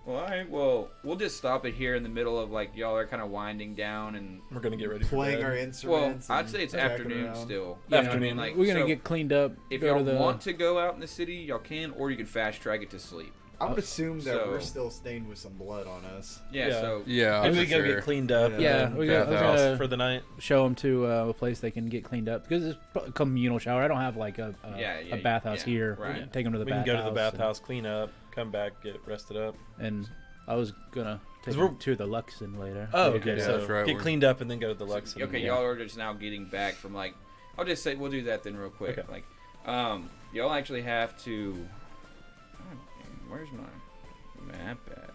well, all right. Well, we'll just stop it here in the middle of like y'all are kind of winding down and. We're gonna get ready for Playing bed. our Well, instruments. I'd and say it's jacking afternoon around. still. Yeah, You know what I mean? Like, We're gonna so get cleaned up. If go y'all to the want to go out in the city, y'all can, or you can fast track it to sleep. I would assume that So- we're still stained with some blood on us. Yeah. Yeah. So Yeah. Maybe for we gotta sure. get cleaned up. Yeah. Yeah, and we then got- we're bath gonna- for the night. show them to a place they can get cleaned up because it's a communal shower. I don't have like a bathhouse yeah, here. right. We can take them to the We can bathhouse. go to the bathhouse, clean up, come back, get rested up. And I was gonna take 'Cause we're- them to the Luxon later. Oh, They okay. did, Yeah, So that's right, get we're- cleaned up and then go to the Lux. Okay, y'all are just now getting back from like. I'll just say we'll do that then real quick. Okay. Like, y'all actually have to. God, where's my map at?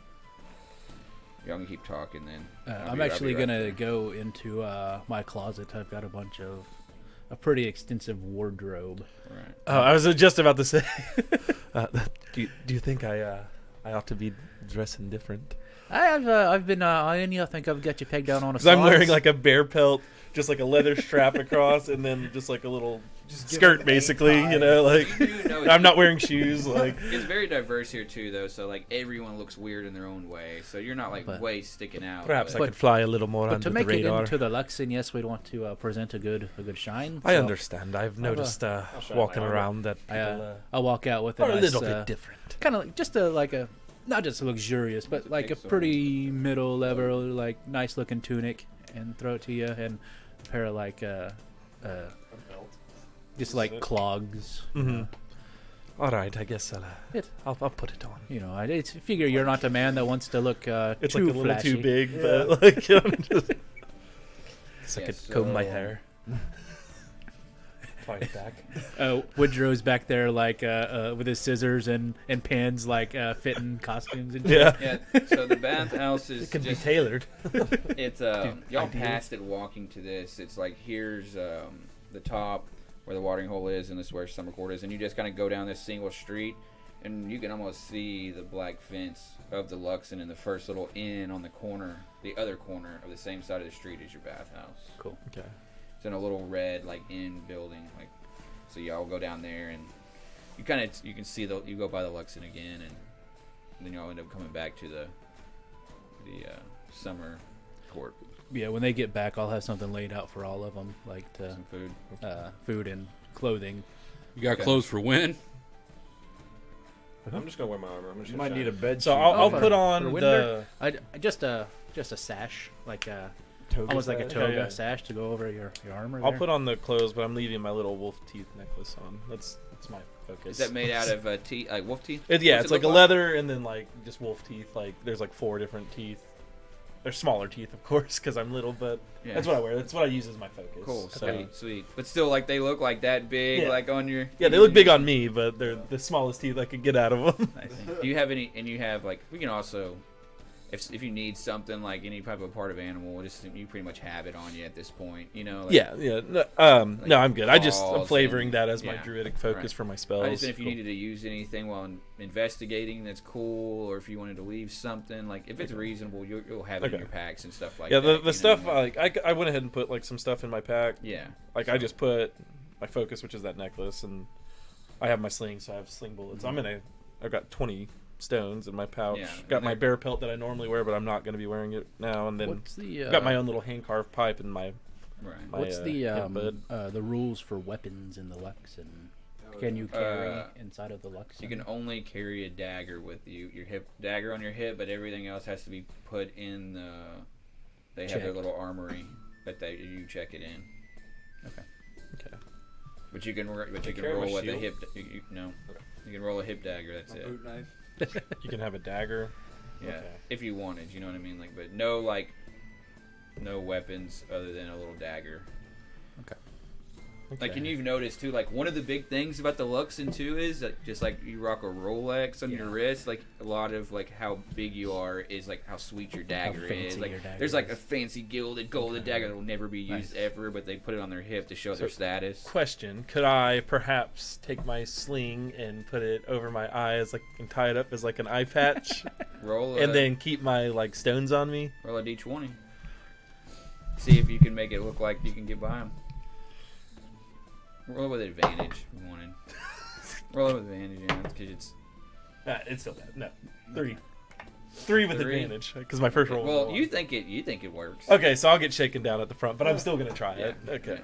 Y'all can keep talking then. I'll I'm be actually right gonna there. go into my closet. I've got a pretty extensive wardrobe. Right. Oh, I was just about to say. Do you think I ought to be dressing different? I've been eyeing you. I think I've got you pegged down on a. Because I'm sauce. wearing like a bear pelt, just like a leather strap across, and then just like a little Just give skirt, it basically. a You know, like You do know I'm not wearing shoes. Like It's very diverse here too, though. So like everyone looks weird in their own way. So you're not like But- way sticking out. perhaps I but- could fly a little more But under to the make it radar. into the Luxon, yes, we'd want to present a good shine. I So understand. I've noticed I'll show walking my armor. around that people I'll walk out with a are a nice, little bit different. kind of like just a not just luxurious, but like a Take some. pretty middle level, like nice looking tunic, and throw it to you, and a pair of like A belt. just like Sick. clogs. Mm-hmm. All right, I guess It- I'll put it on. You know, I figure you're not a man that wants to look It's too like a little flashy. too big, Yeah. but like I'm just So I Yeah, could comb my so- hair. Find it back. Woodrow's back there like with his scissors and pens like fitting costumes and Yeah. Yeah, so the bathhouse is It can be just tailored. it's y'all passed it walking to this. It's like here's the top where the watering hole is, and this is where Summer Court is, and you just kind of go down this single street, and you can almost see the black fence of the Luxon in the first little inn on the corner, the other corner of the same side of the street as your bathhouse. Cool. Okay. It's in a little red like inn building, like so y'all go down there and you kind of you can see you go by the Luxon again, and then y'all end up coming back to the Summer Court. Yeah, when they get back, I'll have something laid out for all of them, like to, Some food. food and clothing. You got Okay. clothes for when? I'm just gonna wear my armor. I'm just You gonna might need a shine. bed. So sheet. I'll for- put for on Win'Durr? the. Just a sash, like Toga almost like a sash? toga yeah. sash to go over your armor. I'll there. put on the clothes, but I'm leaving my little wolf teeth necklace on. That's my focus. Is that made out of teeth, like wolf teeth? Yeah, What's it's it like a look leather and then like just wolf teeth. Like there's like 4 different teeth. They're smaller teeth, of course, because I'm little, but Yeah. that's what I wear. That's what I use as my focus. Cool, So, sweet. But still, like they look like that big, Yeah. like on your. yeah, they look big on me, but they're the smallest teeth I could get out of them. Nice. Do you have any? And you have like we can also, if you need something like any type of part of animal, just you pretty much have it on you at this point. You know. Like, Yeah. No, Like no, I'm good. I'm claws flavoring and- that as my yeah, druidic focus right. for my spells. I just if you Cool. needed to use anything while investigating, that's cool. Or if you wanted to leave something, like if it's reasonable, you'll have it in Okay. your packs and stuff like Yeah, that. the stuff I went ahead and put like some stuff in my pack. Yeah. Like I just put my focus, which is that necklace, and I have my sling, so I have sling bullets. I've got 20 stones in my pouch. Yeah, Got and my they're- bear pelt that I normally wear, but I'm not going to be wearing it now. And then What's the got my own little hand carved pipe and my. Right. my what's the hip bud. the rules for weapons in the Luxon? Can you carry inside of the Luxon? You can only carry a dagger with you, your hip dagger on your hip, but everything else has to be put in the. They have their Checked. little armory, but you check it in. Okay. But you can carry roll my with a shield? hip. No, you can roll a hip dagger. That's A it. boot knife. You can have a dagger. Yeah, Okay. if you wanted, you know what I mean. Like, but no weapons other than a little dagger. Like, and you've noticed too, like one of the big things about the Luxon too is that just like you rock a Rolex on your wrist, like a lot of like how big you are is like how sweet your dagger fancy is. Like your dagger there's like is. a fancy gilded golden dagger that will never be used Nice. ever, but they put it on their hip to show their status. Question: could I perhaps take my sling and put it over my eyes, like and tie it up as like an eye patch, Roll and then keep my like stones on me? roll a d20. See if you can make it look like you can get by them. Roll with advantage. If you wanted. Roll it with advantage, yeah, because it's. It's still bad. No, 3 with 3? advantage because my first roll. was a Well, one. you think it works. Okay, so I'll get shaken down at the front, but I'm still gonna try it. Yeah. Okay.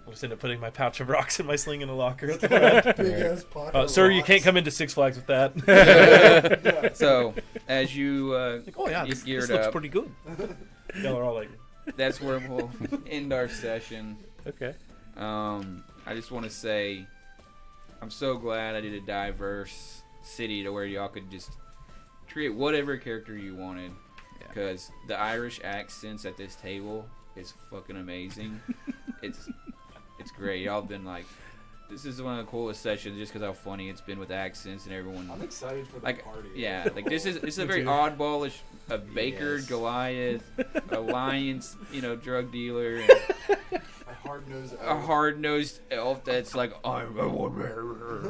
I'll just end up putting my pouch of rocks in my sling in a locker. Big ass pocket. Sir, you can't come into Six Flags with that. So as you Oh yeah, get this geared looks up, pretty good. Y'all are all like, that's where we'll end our session. okay. I just want to say, I'm so glad I did a diverse city to where y'all could just create whatever character you wanted, because the Irish accents at this table is fucking amazing. it's great. Y'all have been like, this is one of the coolest sessions just because how funny it's been with accents and everyone. I'm excited for the Like, party. yeah, like this is a very too. oddballish, a baker, Yes. Goliath, alliance, drug dealer, and A hard-nosed a elf. hard-nosed elf that's like, I'm a woman.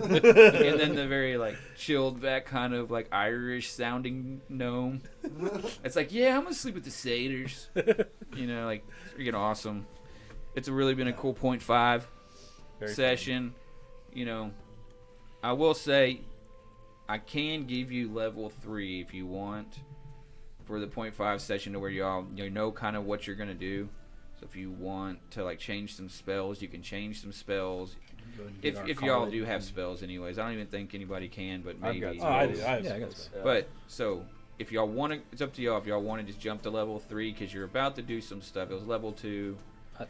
And then the very like chilled back kind of like Irish sounding gnome. It's like, yeah, I'm gonna sleep with the satyrs. Like freaking awesome. It's really been a cool 0.5 Very session. I will say I can give you level 3 if you want for the 0.5 session to where y'all know kind of what you're gonna do. So if you want to like change some spells, you can change some spells. If y'all do have spells, anyways, I don't even think anybody can, but I've maybe. got Oh, I do. I have Yeah, I got spells. But so if y'all want to, it's up to y'all. If y'all want to just jump to level 3 because you're about to do some stuff. It was level 2.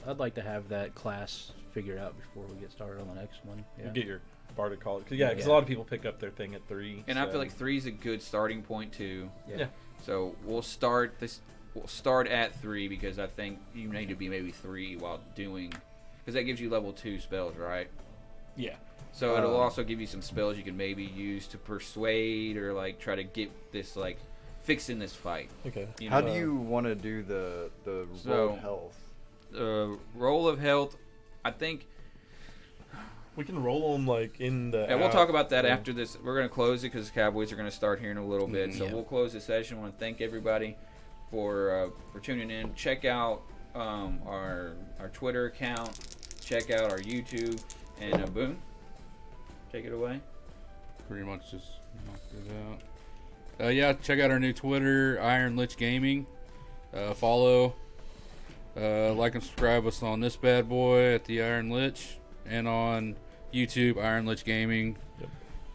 I'd like to have that class figured out before we get started on the next one. You Yeah. get your bardic call because a Yeah. lot of people pick up their thing at 3. And I feel like 3 is a good starting point too. Yeah. So we'll start this we'll start at 3 because I think you need to be maybe 3 while doing, because that gives you level 2 spells, right? Yeah. So it'll also give you some spells you can maybe use to persuade or like try to get this like fixing this fight. Okay. You How know? do you want to do the So- roll of health? Roll of health, I think. We can roll them like in the. And we'll app. talk about that Yeah. after this. We're going to close it because the Cowboys are going to start here in a little bit. So Yeah. we'll close the session. I want to thank everybody for tuning in. Check out our Twitter account. Check out our YouTube. And Boone, take it away. Pretty much just knocked it out. Yeah, check out our new Twitter, Iron Lich Gaming. Follow, like and subscribe us on this bad boy at the Iron Lich, and on YouTube, Iron Lich Gaming.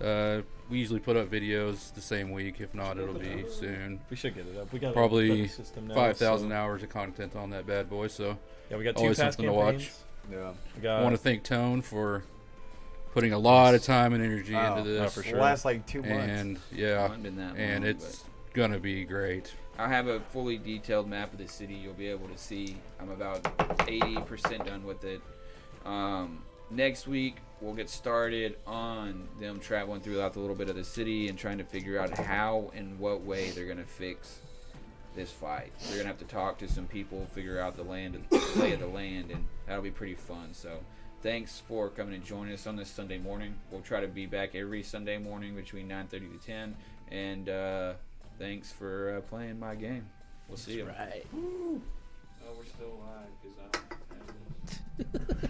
We usually put up videos the same week. If not, it'll be soon. We should get it up. We got Probably a system now, 5,000 so- hours of content on that bad boy. So Yeah, we got 2 always past something to watch. campaigns. Yeah. We I got. want to thank Tone for putting a lot of time and energy into this. for It'll sure. last like 2 months. And yeah, Not been that and long, it's gonna be great. I have a fully detailed map of the city. You'll be able to see. I'm about 80% done with it. Next week, we'll get started on them traveling throughout the little bit of the city and trying to figure out how and what way they're going to fix this fight. They're going to have to talk to some people, figure out the lay of the land, and that'll be pretty fun. So thanks for coming and joining us on this Sunday morning. We'll try to be back every Sunday morning between 9:30 to 10. And thanks for playing my game. We'll see you. Right. Oh, we're still live because I